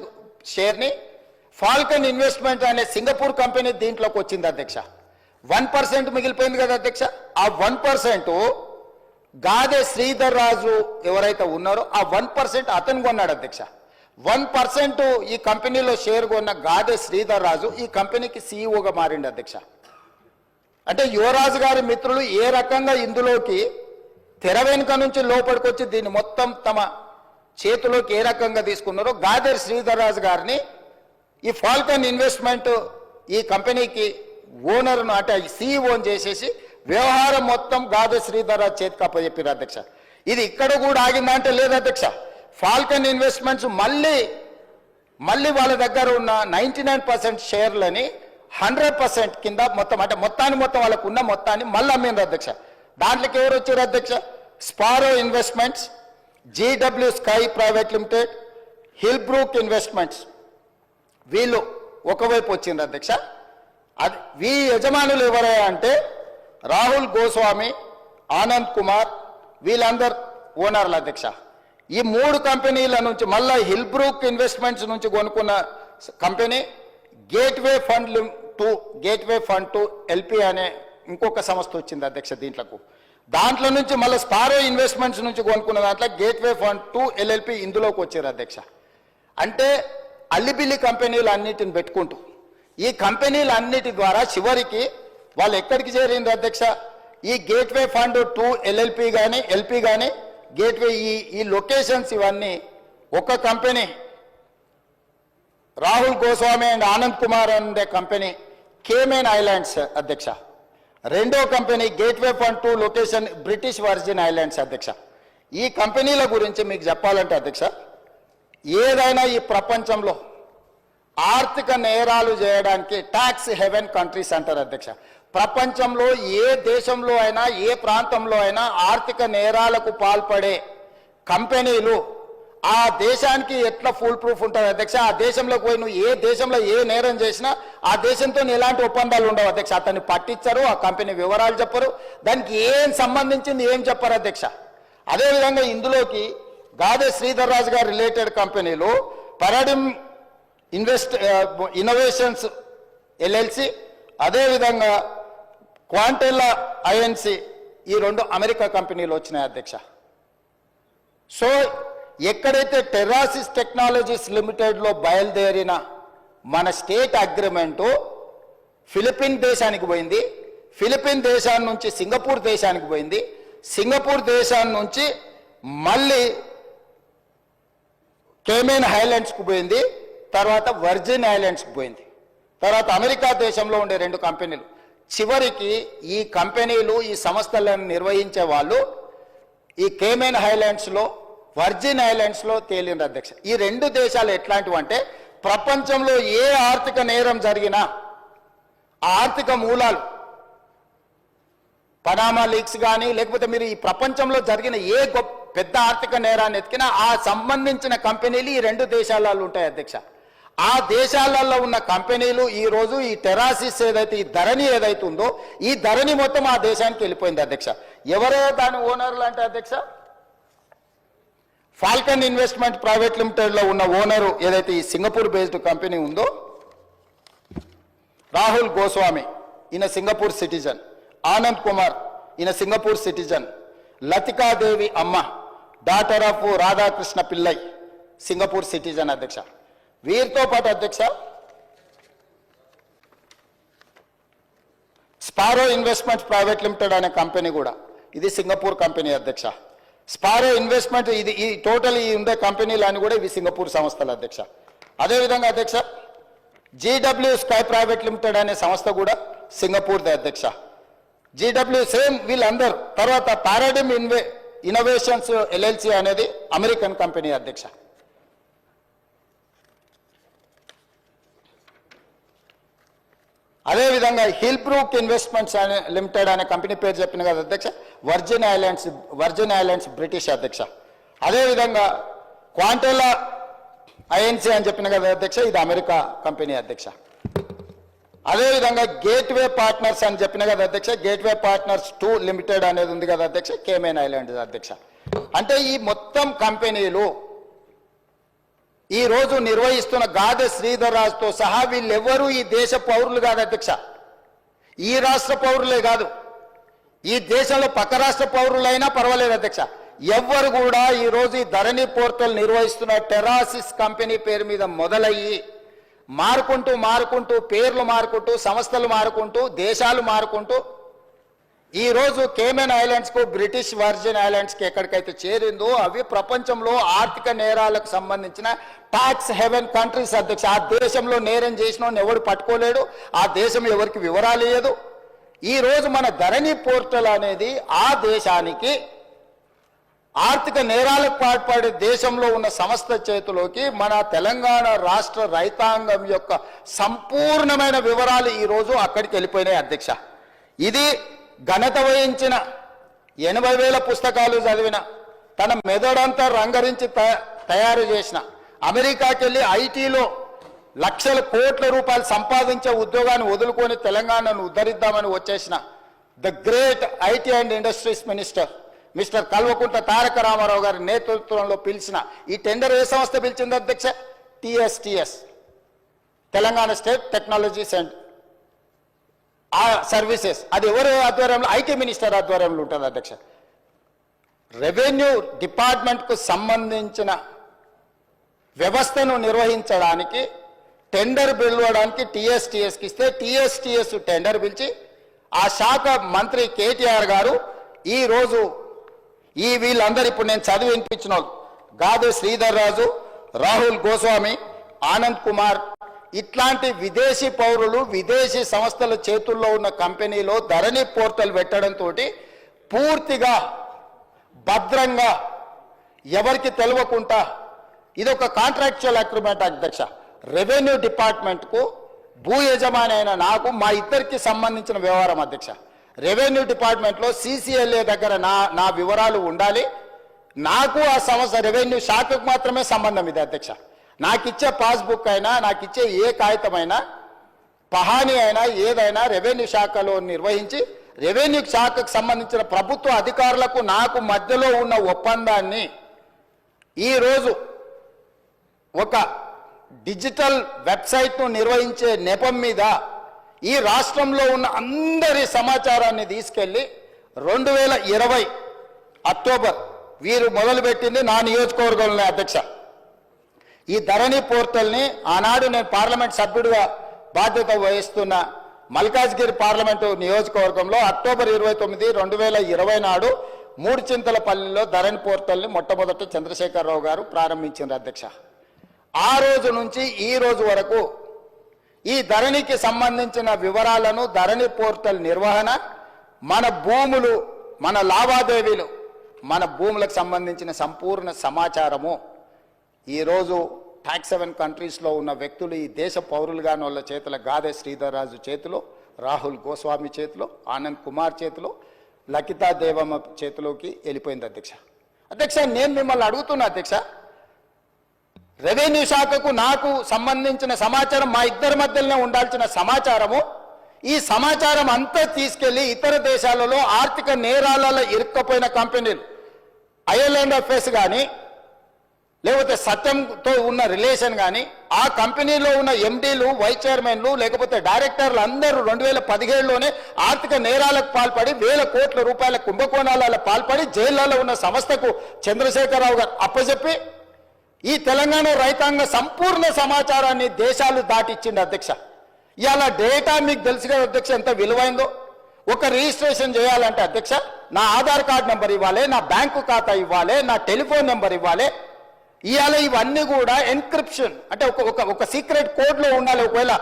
షేర్ని ఫాల్కన్ ఇన్వెస్ట్మెంట్ అనే సింగపూర్ కంపెనీ దీంట్లోకి వచ్చింది అధ్యక్ష. 1% మిగిలిపోయింది కదా అధ్యక్ష. ఆ 1% గాదె శ్రీధర్ రాజు ఎవరైతే ఉన్నారో ఆ 1% అతను కొన్నాడు అధ్యక్ష. 1% ఈ కంపెనీలో షేర్ కొన్న గాదె శ్రీధర్ రాజు ఈ కంపెనీకి సీఈఓగా మారిండు అధ్యక్ష. అంటే యువరాజు గారి మిత్రులు ఏ రకంగా ఇందులోకి తెర వెనుక నుంచి లోపలికొచ్చి దీన్ని మొత్తం తమ చేతిలోకి ఏ రకంగా తీసుకున్నారో గాదె శ్రీధర్ రాజు గారిని ఈ ఫాల్కన్ ఇన్వెస్ట్మెంట్ ఈ కంపెనీకి ఓనర్ను అంటే సీఈఓని చేసేసి వ్యవహారం మొత్తం గాదె శ్రీధర్ రాజు చేతికి అప్పచెప్పారు అధ్యక్ష. ఇది ఇక్కడ కూడా ఆగిందంటే లేదు అధ్యక్ష. ఫాల్కన్ ఇన్వెస్ట్మెంట్స్ మళ్ళీ వాళ్ళ దగ్గర ఉన్న 99% షేర్లని 100% కింద మొత్తం అంటే మొత్తం వాళ్ళకు ఉన్న మొత్తాన్ని మళ్ళీ అమ్మిండ్రు అధ్యక్ష. దాంట్లోకి ఎవరు వచ్చారు అధ్యక్ష? Sparrow Investments, GW Sky Private Limited, Hill Brook Investments వీళ్ళు ఒకవైపు వచ్చిండ్రు అధ్యక్ష. అది వీ యజమానులు ఎవరయ్యా అంటే రాహుల్ గోస్వామి, ఆనంద్ కుమార్ వీళ్ళందరు ఓనర్లు అధ్యక్ష. ఈ 3 కంపెనీల నుంచి మళ్ళీ హిల్ బ్రూక్ ఇన్వెస్ట్మెంట్స్ నుంచి కొనుక్కున్న company Gateway Fund two LP అనే ఇంకొక సంస్థ వచ్చింది అధ్యక్ష. దాంట్లో నుంచి మళ్ళీ స్పారో ఇన్వెస్ట్మెంట్స్ నుంచి కొనుక్కున్న దాంట్లో గేట్వే ఫండ్ టు ఎల్ఎల్పి ఇందులోకి వచ్చారు అధ్యక్ష. అంటే అల్లిబిల్లి కంపెనీలు అన్నిటిని పెట్టుకుంటూ ఈ కంపెనీలన్నిటి ద్వారా చివరికి వాళ్ళు ఎక్కడికి చేరింది అధ్యక్ష? ఈ గేట్వే ఫండ్ టు ఎల్ఎల్పి కానీ ఎల్పి కానీ గేట్వే ఈ లొకేషన్స్ ఇవన్నీ ఒక కంపెనీ రాహుల్ గోస్వామి అండ్ ఆనంద్ కుమార్ అనే కంపెనీ కేమెన్ ఐలాండ్స్ అధ్యక్ష. రెండో company Gateway Fund to location British virgin islands అధ్యక్ష. ఈ కంపెనీల గురించి మీకు చెప్పాలంటే అధ్యక్ష, ఏదైనా ఈ ప్రపంచంలో ఆర్థిక నేరాలు చేయడానికి ట్యాక్స్ హెవెన్ కంట్రీస్ అంటారు అధ్యక్ష. ప్రపంచంలో ఏ దేశంలో అయినా ఏ ప్రాంతంలో అయినా ఆర్థిక నేరాలకు పాల్పడే కంపెనీలు ఆ దేశానికి ఎట్లా ఫుల్ ప్రూఫ్ ఉంటుంది అధ్యక్ష? ఆ దేశంలోకి పోయి నువ్వు ఏ దేశంలో ఏ నేరం చేసినా ఆ దేశంతో ఎలాంటి ఒప్పందాలు ఉండవు అధ్యక్ష. అతన్ని పట్టించరు, ఆ కంపెనీ వివరాలు చెప్పరు, దానికి ఏం సంబంధించింది ఏం చెప్పరు అధ్యక్ష. అదేవిధంగా ఇందులోకి గాదె శ్రీధర్ రాజు గారు రిలేటెడ్ కంపెనీలు పరాడిమ్ ఇన్నోవేషన్స్ ఎల్ఎల్సి, అదేవిధంగా క్వాంటెల్లా ఐఎన్సి ఈ 2 అమెరికా కంపెనీలు వచ్చినాయి అధ్యక్ష. సో ఎక్కడైతే టెర్రాసిస్ టెక్నాలజీస్ లిమిటెడ్లో బయలుదేరిన మన స్టేట్ అగ్రిమెంటు ఫిలిపిన్ దేశానికి పోయింది, ఫిలిపిన్ దేశాన్ని నుంచి సింగపూర్ దేశానికి పోయింది, సింగపూర్ దేశాన్ని నుంచి మళ్ళీ కేమెన్ ఐలాండ్స్కి పోయింది, తర్వాత వర్జిన్ ఐలాండ్స్కి పోయింది, తర్వాత అమెరికా దేశంలో ఉండే 2 కంపెనీలు. చివరికి ఈ కంపెనీలు ఈ సంస్థలను నిర్వహించే వాళ్ళు ఈ కేమెన్ ఐలాండ్స్లో వర్జిన్ ఐలాండ్స్లో తేలింది అధ్యక్ష. ఈ 2 దేశాలు ఎట్లాంటివంటే ప్రపంచంలో ఏ ఆర్థిక నేరం జరిగినా ఆ ఆర్థిక మూలాలు పనామా లీక్స్ కానీ లేకపోతే మీరు ఈ ప్రపంచంలో జరిగిన ఏ పెద్ద ఆర్థిక నేరాన్ని ఎత్తికినా ఆ సంబంధించిన కంపెనీలు ఈ 2 దేశాలలో ఉంటాయి అధ్యక్ష. ఆ దేశాలలో ఉన్న కంపెనీలు ఈరోజు ఈ టెరాసిస్ ఏదైతే ఈ ధరణి ఏదైతే ఉందో ఈ ధరణి మొత్తం ఆ దేశానికి వెళ్ళిపోయింది అధ్యక్ష. ఎవరో దాని ఓనర్లు అంటే అధ్యక్ష ఫాల్కన్ ఇన్వెస్ట్మెంట్ ప్రైవేట్ లిమిటెడ్లో ఉన్న ఓనరు ఏదైతే ఈ సింగపూర్ బేస్డ్ కంపెనీ ఉందో రాహుల్ గోస్వామి, ఈయన సింగపూర్ సిటిజన్, ఆనంద్ కుమార్ ఈయన సింగపూర్ సిటిజన్, లతికాదేవి అమ్మ daughter of Radhakrishna Pillai Singapore citizen అధ్యక్ష. వీరితో పాటు అధ్యక్ష స్పారో ఇన్వెస్ట్మెంట్స్ ప్రైవేట్ లిమిటెడ్ అనే కంపెనీ కూడా ఇది సింగపూర్ కంపెనీ అధ్యక్ష. స్పారో ఇన్వెస్ట్మెంట్ ఇది ఈ టోటల్ ఈ ఉండే కంపెనీలు అని కూడా ఇవి సింగపూర్ సంస్థలు అధ్యక్ష. అదేవిధంగా అధ్యక్ష జీడబ్ల్యూ స్కై ప్రైవేట్ లిమిటెడ్ అనే సంస్థ కూడా సింగపూర్దే అధ్యక్ష. జీడబ్ల్యూ సేమ్ వీళ్ళందరూ. తర్వాత పారాడిమ్ ఇన్నోవేషన్స్ ఎల్ఎల్సి అనేది అమెరికన్ కంపెనీ అధ్యక్ష. అదేవిధంగా హిల్ బ్రూక్ ఇన్వెస్ట్మెంట్స్ అనే లిమిటెడ్ అనే కంపెనీ పేరు చెప్పిన కదా అధ్యక్ష, వర్జిన్ ఐలాండ్స్ బ్రిటిష్ అధ్యక్ష. అదేవిధంగా క్వాంటెల్లా ఐఎన్సి అని చెప్పిన కదా అధ్యక్ష, ఇది అమెరికా కంపెనీ అధ్యక్ష. అదేవిధంగా గేట్వే పార్ట్నర్స్ అని చెప్పిన కదా అధ్యక్ష, గేట్వే పార్ట్నర్స్ 2 లిమిటెడ్ అనేది ఉంది కదా అధ్యక్ష, కేమెన్ ఐలాండ్స్ అధ్యక్ష. అంటే ఈ మొత్తం కంపెనీలు ఈ రోజు నిర్వహిస్తున్న గాదె శ్రీధర్ రాజుతో సహా వీళ్ళెవ్వరూ ఈ దేశ పౌరులు కాదు అధ్యక్ష, ఈ రాష్ట్ర పౌరులే కాదు, ఈ దేశంలో పక్క రాష్ట్ర పౌరులైనా పర్వాలేదు అధ్యక్ష, ఎవ్వరు కూడా ఈరోజు ఈ ధరణి పోర్టల్ నిర్వహిస్తున్న టెరాసిస్ కంపెనీ పేరు మీద మొదలయ్యి మారుకుంటూ పేర్లు మారుకుంటూ సంస్థలు మారుకుంటూ దేశాలు మారుకుంటూ ఈరోజు కేమెన్ ఐలాండ్స్కు బ్రిటిష్ వర్జిన్ ఐలాండ్స్కి ఎక్కడికైతే చేరిందో అవి ప్రపంచంలో ఆర్థిక నేరాలకు సంబంధించిన ట్యాక్స్ హెవెన్ కంట్రీస్ అధ్యక్ష. ఆ దేశంలో నేరం చేసిన ఎవడు పట్టుకోలేడు, ఆ దేశం ఎవరికి వివరాలు ఇవ్వదు. ఈరోజు మన ధరణి పోర్టల్ అనేది ఆ దేశానికి ఆర్థిక నేరాలకు పాల్పడే దేశంలో ఉన్న సంస్థ చేతిలోకి మన తెలంగాణ రాష్ట్ర రైతాంగం యొక్క సంపూర్ణమైన వివరాలు ఈరోజు అక్కడికి వెళ్ళిపోయినాయి అధ్యక్ష. ఇది ఘనత వహించిన 80,000 పుస్తకాలు చదివిన తన మెదడంతా రంగరించి తయారు చేసిన అమెరికాకి వెళ్ళి ఐటీలో లక్షల కోట్ల రూపాయలు సంపాదించే ఉద్యోగాన్ని వదులుకొని తెలంగాణను ఉద్ధరిద్దామని వచ్చేసిన the great IT and industries minister mister Kalvakuntla Taraka Ramarao గారి నేతృత్వంలో పిలిచిన ఈ టెండర్ ఏ సంస్థ పిలిచింది అధ్యక్ష? TSTS, Telangana state technology centre services. అది ఎవరు ఆధ్వర్యంలో? ఐటీ మినిస్టర్ ఆధ్వర్యంలో ఉంటుంది అధ్యక్ష. రెవెన్యూ డిపార్ట్మెంట్కు సంబంధించిన వ్యవస్థను నిర్వహించడానికి టెండర్ పిలవడానికి TSTSకి ఇస్తే TSTS టెండర్ పిలిచి ఆ శాఖ మంత్రి కేటీఆర్ గారు ఈరోజు వీళ్ళందరూ ఇప్పుడు నేను చదివి వినిపించిన వాళ్ళు గాదే శ్రీధర్ రాజు, రాహుల్ గోస్వామి, ఆనంద్ కుమార్ ఇట్లాంటి విదేశీ పౌరులు విదేశీ సంస్థల చేతుల్లో ఉన్న కంపెనీలో ధరణి పోర్టల్ పెట్టడంతో పూర్తిగా భద్రంగా ఎవరికి తెలియకుండా ఇది ఒక కాంట్రాక్చువల్ అగ్రిమెంట్ అధ్యక్ష. రెవెన్యూ డిపార్ట్మెంట్కు భూ యజమాని అయిన నాకు మా ఇద్దరికి సంబంధించిన వ్యవహారం అధ్యక్ష. రెవెన్యూ డిపార్ట్మెంట్లో CCLA దగ్గర నా వివరాలు ఉండాలి. నాకు ఆ సంస్థ రెవెన్యూ శాఖకు మాత్రమే సంబంధం ఇది అధ్యక్ష. నాకు ఇచ్చే పాస్బుక్ అయినా నాకు ఇచ్చే ఏ కాగితమైనా పహాని అయినా ఏదైనా రెవెన్యూ శాఖలో నిర్వహించి రెవెన్యూ శాఖకు సంబంధించిన ప్రభుత్వ అధికారులకు నాకు మధ్యలో ఉన్న ఒప్పందాన్ని ఈరోజు ఒక డిజిటల్ వెబ్సైట్ను నిర్వహించే నెపం మీద ఈ రాష్ట్రంలో ఉన్న అందరి సమాచారాన్ని తీసుకెళ్లి 2020 అక్టోబర్ వీరు మొదలుపెట్టింది నా నియోజకవర్గంలో అధ్యక్ష. ఈ ధరణి పోర్టల్ని ఆనాడు నేను పార్లమెంట్ సభ్యుడిగా బాధ్యత వహిస్తున్న మల్కాజ్గిరి పార్లమెంటు నియోజకవర్గంలో అక్టోబర్ 29, 2020 నాడు మూడుచింతలపల్లిలో ధరణి పోర్టల్ని మొట్టమొదట చంద్రశేఖరరావు గారు ప్రారంభించారు అధ్యక్ష. ఆ రోజు నుంచి ఈ రోజు వరకు ఈ ధరణికి సంబంధించిన వివరాలను ధరణి పోర్టల్ నిర్వహణ, మన భూములు, మన లావాదేవీలు, మన భూములకు సంబంధించిన సంపూర్ణ సమాచారము ఈరోజు ట్యాక్స్ హెవెన్ కంట్రీస్లో ఉన్న వ్యక్తులు ఈ దేశ పౌరులుగాని వాళ్ళ చేతిలో గాదే శ్రీధర్ రాజు చేతిలో, రాహుల్ గోస్వామి చేతిలో, ఆనంద్ కుమార్ చేతిలో, లకితా దేవమ్మ చేతిలోకి వెళ్ళిపోయింది అధ్యక్ష. అధ్యక్ష నేను మిమ్మల్ని అడుగుతున్నా అధ్యక్ష, రెవెన్యూ శాఖకు నాకు సంబంధించిన సమాచారం మా ఇద్దరి మధ్యలోనే ఉండాల్సిన సమాచారము ఈ సమాచారం అంతా తీసుకెళ్లి ఇతర దేశాలలో ఆర్థిక నేరాలలో ఇరుక్కపోయిన కంపెనీలు ఐర్లాండ్ అఫేర్స్ కానీ లేకపోతే సత్యంతో ఉన్న రిలేషన్ కానీ ఆ కంపెనీలో ఉన్న MDలు, వైస్ చైర్మన్లు లేకపోతే డైరెక్టర్లు అందరూ 2017లోనే ఆర్థిక నేరాలకు పాల్పడి వేల కోట్ల రూపాయల కుంభకోణాలలో పాల్పడి జైళ్లలో ఉన్న సంస్థకు చంద్రశేఖరరావు గారు అప్పచెప్పి ఈ తెలంగాణ రైతాంగ సంపూర్ణ సమాచారాన్ని దేశాలు దాటిచ్చింది అధ్యక్ష. ఇవాళ డేటా మీకు తెలుసు కదా అధ్యక్ష ఎంత విలువైందో. ఒక రిజిస్ట్రేషన్ చేయాలంటే అధ్యక్ష నా ఆధార్ కార్డ్ నెంబర్ ఇవ్వాలి, నా బ్యాంకు ఖాతా ఇవ్వాలి, నా టెలిఫోన్ నెంబర్ ఇవ్వాలి. ఇవాళ ఇవన్నీ కూడా ఎన్క్రిప్షన్ అంటే ఒక సీక్రెట్ కోడ్లో ఉండాలి. ఒకవేళ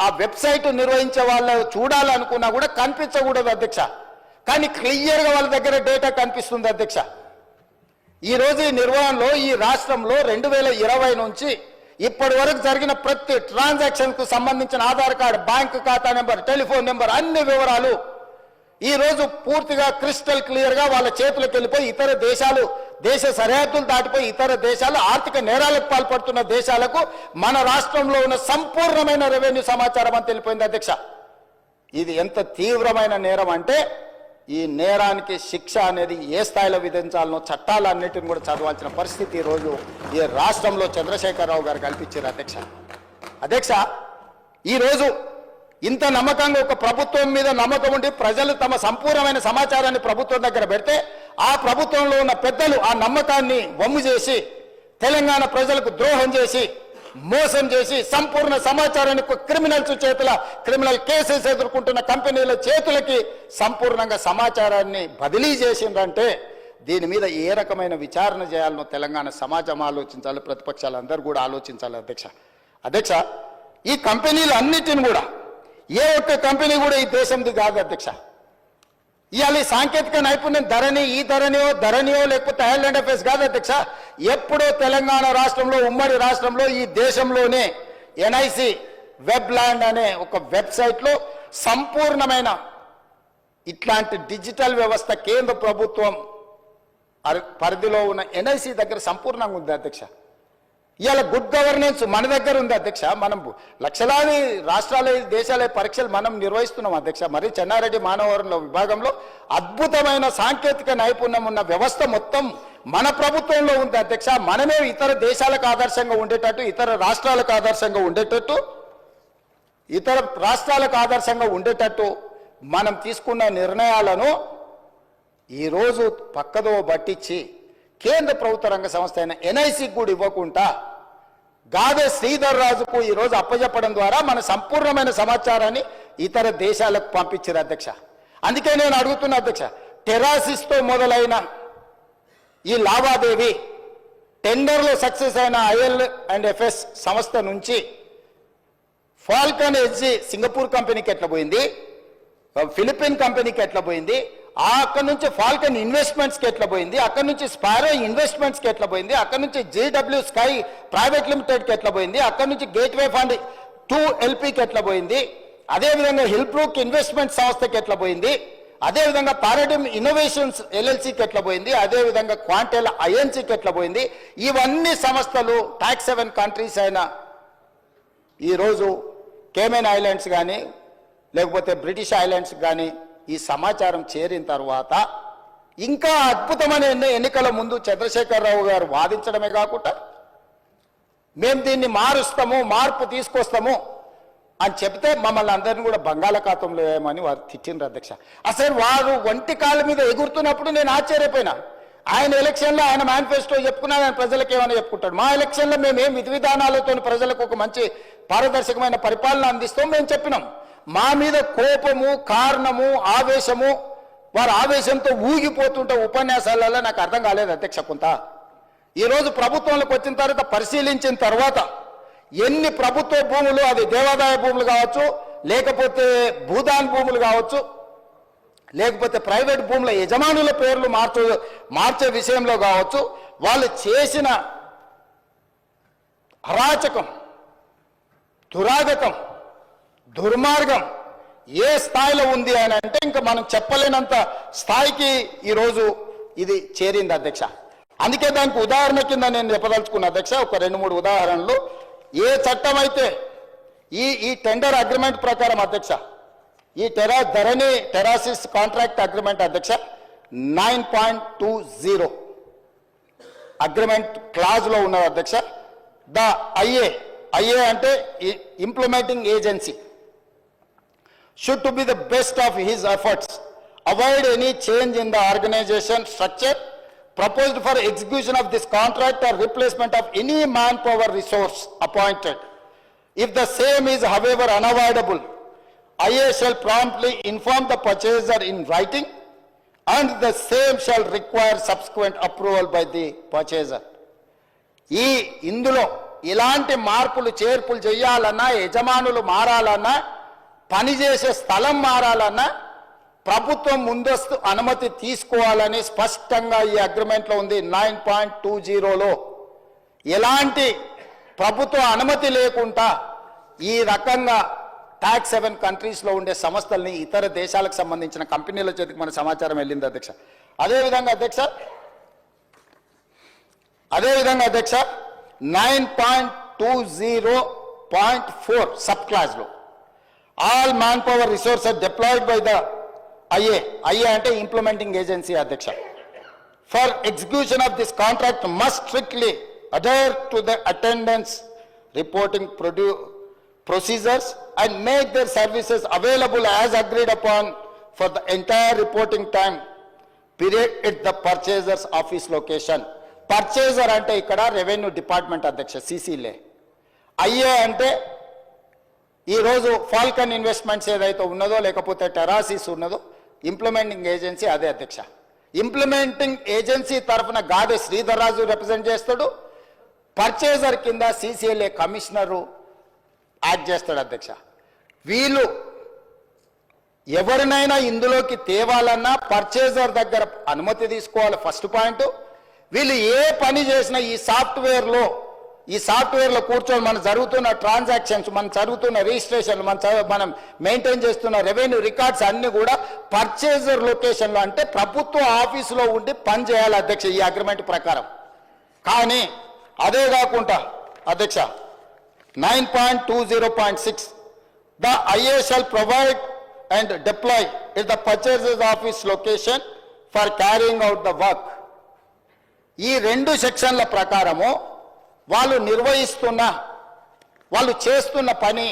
ఆ వెబ్సైట్ నిర్వహించే వాళ్ళు చూడాలనుకున్నా కూడా కనిపించకూడదు అధ్యక్ష. కానీ క్లియర్గా వాళ్ళ దగ్గర డేటా కనిపిస్తుంది అధ్యక్ష. ఈ రోజు ఈ నిర్వహణలో ఈ రాష్ట్రంలో 2020 నుంచి ఇప్పటి వరకు జరిగిన ప్రతి ట్రాన్సాక్షన్కు సంబంధించిన ఆధార్ కార్డు, బ్యాంకు ఖాతా నెంబర్, టెలిఫోన్ నెంబర్ అన్ని వివరాలు ఈ రోజు పూర్తిగా క్రిస్టల్ క్లియర్గా వాళ్ళ చేతులకు వెళ్ళిపోయి ఇతర దేశాలు దేశ సరిహద్దులు దాటిపోయి ఇతర దేశాలు ఆర్థిక నేరాలకు పాల్పడుతున్న దేశాలకు మన రాష్ట్రంలో ఉన్న సంపూర్ణమైన రెవెన్యూ సమాచారం అని తెలిపోయింది అధ్యక్ష. ఇది ఎంత తీవ్రమైన నేరం అంటే ఈ నేరానికి శిక్ష అనేది ఏ స్థాయిలో విధించాలనో చట్టాలన్నిటిని కూడా చదవాల్సిన పరిస్థితి ఈరోజు ఈ రాష్ట్రంలో చంద్రశేఖరరావు గారు కల్పించారు అధ్యక్ష. ఈరోజు ఇంత నమ్మకంగా ఒక ప్రభుత్వం మీద నమ్మకం ఉండి ప్రజలు తమ సంపూర్ణమైన సమాచారాన్ని ప్రభుత్వం దగ్గర పెడితే ఆ ప్రభుత్వంలో ఉన్న పెద్దలు ఆ నమ్మకాన్ని వమ్ము చేసి తెలంగాణ ప్రజలకు ద్రోహం చేసి మోసం చేసి సంపూర్ణ సమాచారాన్ని క్రిమినల్స్ చేతుల క్రిమినల్ కేసెస్ ఎదుర్కొంటున్న కంపెనీల చేతులకి సంపూర్ణంగా సమాచారాన్ని బదిలీ చేసిందంటే దీని మీద ఏ రకమైన విచారణ చేయాలనో తెలంగాణ సమాజం ఆలోచించాలి, ప్రతిపక్షాలు అందరూ కూడా ఆలోచించాలి. అధ్యక్ష ఈ కంపెనీలు అన్నిటిని కూడా ఏ ఒక్క కంపెనీ కూడా ఈ దేశంది కాదు అధ్యక్ష. ఇవాళ ఈ సాంకేతిక నైపుణ్యం ధరణియో లేకపోతే ఐలాండ్ అఫేర్స్ కాదు అధ్యక్ష. ఎప్పుడో తెలంగాణ రాష్ట్రంలో ఉమ్మడి రాష్ట్రంలో ఈ దేశంలోనే ఎన్ఐసి వెబ్ ల్యాండ్ అనే ఒక వెబ్సైట్లో సంపూర్ణమైన ఇట్లాంటి డిజిటల్ వ్యవస్థ కేంద్ర ప్రభుత్వం పరిధిలో ఉన్న ఎన్ఐసి దగ్గర సంపూర్ణంగా ఉంది అధ్యక్ష. ఇవాళ గుడ్ గవర్నెన్స్ మన దగ్గర ఉంది అధ్యక్ష. మనం లక్షలాది రాష్ట్రాల దేశాల పరీక్షలు మనం నిర్వహిస్తున్నాం అధ్యక్ష. మరి చెన్నారెడ్డి మానవ వనరుల విభాగంలో అద్భుతమైన సాంకేతిక నైపుణ్యం ఉన్న వ్యవస్థ మొత్తం మన ప్రభుత్వంలో ఉంది అధ్యక్ష. మనమే ఇతర దేశాలకు ఆదర్శంగా ఉండేటట్టు, ఇతర రాష్ట్రాలకు ఆదర్శంగా ఉండేటట్టు మనం తీసుకున్న నిర్ణయాలను ఈరోజు పక్కదో పట్టించి కేంద్ర ప్రభుత్వ రంగ సంస్థ అయిన ఎన్ఐసికి కూడా ఇవ్వకుండా గాదే శ్రీధర్ రాజుకు ఈరోజు అప్పచెప్పడం ద్వారా మన సంపూర్ణమైన సమాచారాన్ని ఇతర దేశాలకు పంపించారు అధ్యక్ష. అందుకే నేను అడుగుతున్నా అధ్యక్ష, టెరాసిస్తో మొదలైన ఈ లావాదేవీ టెండర్లో సక్సెస్ అయిన IL&FS సంస్థ నుంచి ఫాల్కన్ ఎడ్జి సింగపూర్ కంపెనీకి ఎట్లా పోయింది, ఫిలిపిన్ కంపెనీకి ఎట్లా పోయింది, అక్కడ నుంచి ఫాల్కన్ ఇన్వెస్ట్మెంట్స్కి ఎట్లా పోయింది, అక్కడ నుంచి స్పారో ఇన్వెస్ట్మెంట్స్కి ఎట్లా పోయింది, అక్కడ నుంచి JW స్కై ప్రైవేట్ లిమిటెడ్కి ఎట్లా పోయింది, అక్కడ నుంచి గేట్వే ఫండ్ 2 LPకి ఎట్లా పోయింది, అదేవిధంగా హిల్బ్రూక్ ఇన్వెస్ట్మెంట్ సంస్థకి ఎట్లా పోయింది, అదేవిధంగా పారాడిమ్ ఇన్నోవేషన్స్ LLCకి ఎట్లా పోయింది, అదేవిధంగా క్వాంటెల్ INCకి ఎట్లా పోయింది. ఇవన్నీ సంస్థలు టాక్స్ 7 కంట్రీస్ అయిన ఈరోజు కేమెన్ ఐలాండ్స్ కానీ లేకపోతే బ్రిటిష్ ఐలాండ్స్ కానీ ఈ సమాచారం చేరిన తర్వాత ఇంకా అద్భుతమైన ఎన్నికల ముందు చంద్రశేఖరరావు గారు వాదించడమే కాకుండా మేము దీన్ని మార్పు తీసుకొస్తాము అని చెప్తే మమ్మల్ని అందరినీ కూడా బంగాళాఖాతంలో వేయమని వారు తిట్టిండ్రు అధ్యక్ష. అసలు వారు ఒంటి కాళ్ళ మీద ఎగురుతున్నప్పుడు నేను ఆశ్చర్యపోయినా. ఆయన ఎలక్షన్లో ఆయన మేనిఫెస్టో చెప్పుకున్నాడు, ఆయన ప్రజలకు ఏమైనా చెప్పుకుంటాడు. మా ఎలక్షన్లో మేము ఏం విధి విధానాలతో ప్రజలకు ఒక మంచి పారదర్శకమైన పరిపాలన అందిస్తాం మేము చెప్పినాం. మా మీద కోపము, కారణము, ఆవేశము, వారు ఆవేశంతో ఊగిపోతుంటే ఉపన్యాసాలలో నాకు అర్థం కాలేదు అధ్యక్ష. కొంత ఈరోజు ప్రభుత్వంలోకి వచ్చిన తర్వాత పరిశీలించిన తర్వాత ఎన్ని ప్రభుత్వ భూములు, అది దేవాదాయ భూములు కావచ్చు, లేకపోతే భూదాన్ భూములు కావచ్చు, లేకపోతే ప్రైవేట్ భూముల యజమానుల పేర్లు మార్చే విషయంలో కావచ్చు, వాళ్ళు చేసిన అరాచకం, దురాగతం, దుర్మార్గం ఏ స్థాయిలో ఉంది అని అంటే ఇంకా మనం చెప్పలేనంత స్థాయికి ఈరోజు ఇది చేరింది అధ్యక్ష. అందుకే దానికి ఉదాహరణ కింద నేను చెప్పదలుచుకున్న అధ్యక్ష ఒక 2-3 ఉదాహరణలు. ఏ చట్టం అయితే ఈ టెండర్ అగ్రిమెంట్ ప్రకారం అధ్యక్ష, ఈ టెరాసిస్ కాంట్రాక్ట్ అగ్రిమెంట్ అధ్యక్ష 9.20 అగ్రిమెంట్ క్లాజ్ లో ఉన్నది అధ్యక్ష. ద ఐఏ అంటే implementing agency should to be the best of his efforts, avoid any change in the organization structure proposed for execution of this contract or replacement of any manpower resource appointed. If the same is however unavoidable, IA shall promptly inform the purchaser in writing and the same shall require subsequent approval by the purchaser. ఇందులో ఇలాంటి మార్పులు చేర్పులు చేయాలన్నా, యజమానులు మారాలన్నా, పనిచేసే స్థలం మారాలన్నా ప్రభుత్వం ముందస్తు అనుమతి తీసుకోవాలని స్పష్టంగా ఈ అగ్రిమెంట్లో ఉంది. 9.20లో ఎలాంటి ప్రభుత్వ అనుమతి లేకుండా ఈ రకంగా టాక్స్ 7 కంట్రీస్లో ఉండే సంస్థల్ని ఇతర దేశాలకు సంబంధించిన కంపెనీల చేతికి మన సమాచారం వెళ్ళింది అధ్యక్ష. అదేవిధంగా అధ్యక్ష 9.20.4 sub క్లాజ్లో all manpower resources deployed by the IA అంటే implementing agency అధ్యక్ష for execution of this contract must strictly adhere to the attendance reporting procedures and make their services available as agreed upon for the entire reporting time period at the purchaser's office location. Purchaser ante ikkada revenue department adhyaksha CCLA. IA ante ఈ రోజు Falcon investments ఏదైతే ఉన్నదో లేకపోతే టెరాసిస్ ఉన్నదో implementing agency అదే అధ్యక్ష. Implementing agency తరఫున గాదె శ్రీధర్ రాజు represent చేస్తాడు. పర్చేజర్ కింద CCLA కమిషనరు యాక్ట్ చేస్తాడు అధ్యక్ష. వీళ్ళు ఎవరినైనా ఇందులోకి తేవాలన్నా పర్చేజర్ దగ్గర అనుమతి తీసుకోవాలి ఫస్ట్ పాయింట్. వీళ్ళు ఏ పని చేసినా ఈ సాఫ్ట్వేర్లో కూర్చొని మనం జరుగుతున్న ట్రాన్సాక్షన్స్, మనం జరుగుతున్న రిజిస్ట్రేషన్లు, మనం మెయింటైన్ చేస్తున్న రెవెన్యూ రికార్డ్స్ అన్ని కూడా పర్చేజర్ లొకేషన్లో అంటే ప్రభుత్వ ఆఫీసులో ఉండి పని చేయాలి అధ్యక్ష ఈ అగ్రిమెంట్ ప్రకారం. కానీ అదే కాకుండా అధ్యక్ష 9.20.6 the IA shall provide and deploy at the purchaser's office location for carrying out the work. ఈ రెండు సెక్షన్ల ప్రకారము వాళ్ళు చేస్తున్న పని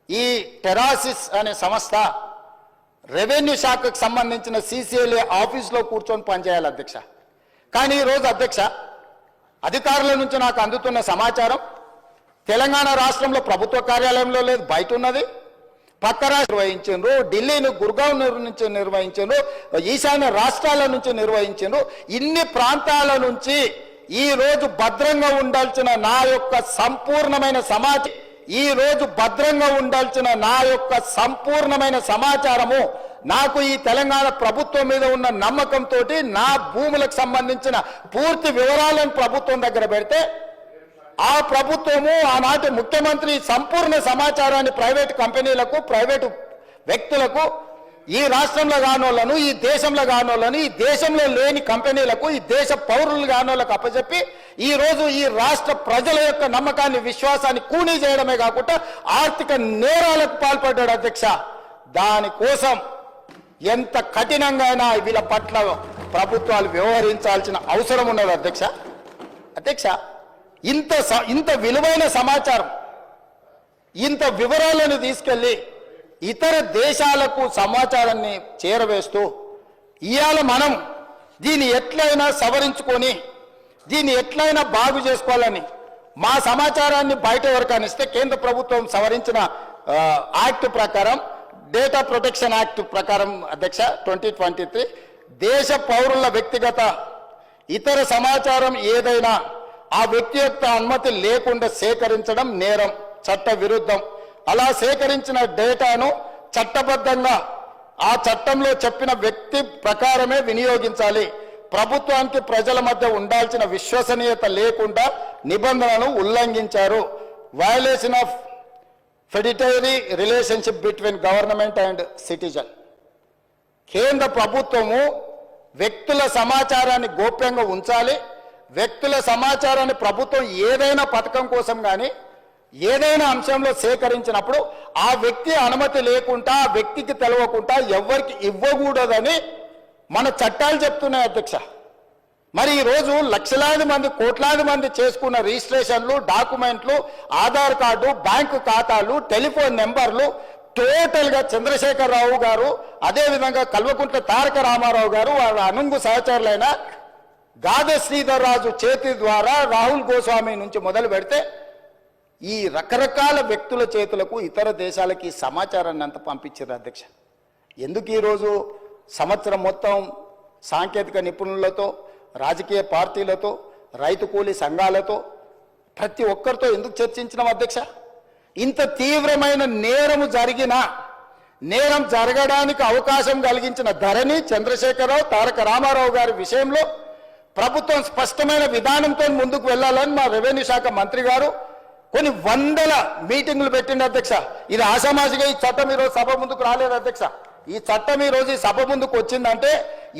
ఈ టెరాసిస్ అనే సంస్థ రెవెన్యూ శాఖకు సంబంధించిన CCLA ఆఫీస్లో కూర్చొని పనిచేయాలి అధ్యక్ష. కానీ ఈరోజు అధ్యక్ష అధికారుల నుంచి నాకు అందుతున్న సమాచారం తెలంగాణ రాష్ట్రంలో ప్రభుత్వ కార్యాలయంలో లేదు, బయట ఉన్నది. పక్క రాష్ట్రం నిర్వహించారు, ఢిల్లీని గుర్గావ్ నుంచి నిర్వహించారు, ఈశాన్య రాష్ట్రాల నుంచి నిర్వహించారు. ఇన్ని ప్రాంతాల నుంచి ఈ రోజు భద్రంగా ఉండాల్సిన నా యొక్క సంపూర్ణమైన సమాచారము నాకు ఈ తెలంగాణ ప్రభుత్వం మీద ఉన్న నమ్మకంతో నా భూములకు సంబంధించిన పూర్తి వివరాలను ప్రభుత్వం దగ్గర పెడితే ఆ ప్రభుత్వము ఆనాటి ముఖ్యమంత్రి సంపూర్ణ సమాచారాన్ని ప్రైవేట్ కంపెనీలకు, ప్రైవేటు వ్యక్తులకు, ఈ రాష్ట్రంలో కానోళ్లను, ఈ దేశంలో కానోళ్లను, ఈ దేశంలో లేని కంపెనీలకు, ఈ దేశ పౌరులు కానోళ్లకు అప్పచెప్పి ఈ రోజు ఈ రాష్ట్ర ప్రజల యొక్క నమ్మకాన్ని, విశ్వాసాన్ని కూనీ చేయడమే కాకుండా ఆర్థిక నేరాలకు పాల్పడ్డాడు అధ్యక్ష. దానికోసం ఎంత కఠినంగా వీళ్ళ పట్ల ప్రభుత్వాలు వ్యవహరించాల్సిన అవసరం ఉన్నది అధ్యక్ష. ఇంత విలువైన సమాచారం, ఇంత వివరాలను తీసుకెళ్లి ఇతర దేశాలకు సమాచారాన్ని చేరవేస్తూ ఇవాళ మనం దీన్ని ఎట్లయినా సవరించుకొని దీన్ని ఎట్లయినా బాగు చేసుకోవాలని మా సమాచారాన్ని బయట ఎవరికైనా ఇస్తే కేంద్ర ప్రభుత్వం సవరించిన యాక్ట్ ప్రకారం, డేటా ప్రొటెక్షన్ యాక్ట్ ప్రకారం అధ్యక్ష 2023 దేశ పౌరుల వ్యక్తిగత ఇతర సమాచారం ఏదైనా ఆ వ్యక్తి యొక్క అనుమతి లేకుండా సేకరించడం నేరం, చట్ట విరుద్ధం. అలా సేకరించిన డేటాను చట్టబద్ధంగా ఆ చట్టంలో చెప్పిన వ్యక్తి ప్రకారమే వినియోగించాలి. ప్రభుత్వానికి ప్రజల మధ్య ఉండాల్సిన విశ్వసనీయత లేకుండా నిబంధనలను ఉల్లంఘించారు. Violation of fiduciary relationship between government and citizen. కేంద్ర ప్రభుత్వము వ్యక్తుల సమాచారాన్ని గోప్యంగా ఉంచాలి. వ్యక్తుల సమాచారాన్ని ప్రభుత్వం ఏదైనా పథకం కోసం కానీ ఏదైనా అంశంలో సేకరించినప్పుడు ఆ వ్యక్తి అనుమతి లేకుండా, ఆ వ్యక్తికి తెలవకుండా ఎవరికి ఇవ్వకూడదని మన చట్టాలు చెప్తున్నాయి అధ్యక్ష. మరి ఈరోజు లక్షలాది మంది, కోట్లాది మంది చేసుకున్న రిజిస్ట్రేషన్లు, డాక్యుమెంట్లు, ఆధార్ కార్డు, బ్యాంకు ఖాతాలు, టెలిఫోన్ నెంబర్లు టోటల్గా చంద్రశేఖరరావు గారు, అదేవిధంగా కల్వకుంట్ల తారక రామారావు గారు, వాళ్ళ అనుంగు సహచరులైన గాదె శ్రీధర్ రాజు చేతి ద్వారా రాహుల్ గోస్వామి నుంచి మొదలు పెడితే ఈ రకరకాల వ్యక్తుల చేతులకు ఇతర దేశాలకి సమాచారాన్ని అంత పంపించారు అధ్యక్ష. ఎందుకు ఈరోజు సంవత్సరం మొత్తం సాంకేతిక నిపుణులతో, రాజకీయ పార్టీలతో, రైతు కూలీ సంఘాలతో ప్రతి ఒక్కరితో ఎందుకు చర్చించినాం అధ్యక్ష? ఇంత తీవ్రమైన నేరం జరగడానికి అవకాశం కలిగించిన ధరణి, చంద్రశేఖరరావు, తారక రామారావు గారి విషయంలో ప్రభుత్వం స్పష్టమైన విధానంతో ముందుకు వెళ్ళాలని మా రెవెన్యూ శాఖ మంత్రి గారు కొన్ని వందల మీటింగులు పెట్టింది అధ్యక్ష. ఇది ఆషామాషిగా ఈ చట్టం ఈరోజు సభ ముందుకు రాలేదు అధ్యక్ష. ఈ చట్టం ఈరోజు ఈ సభ ముందుకు వచ్చిందంటే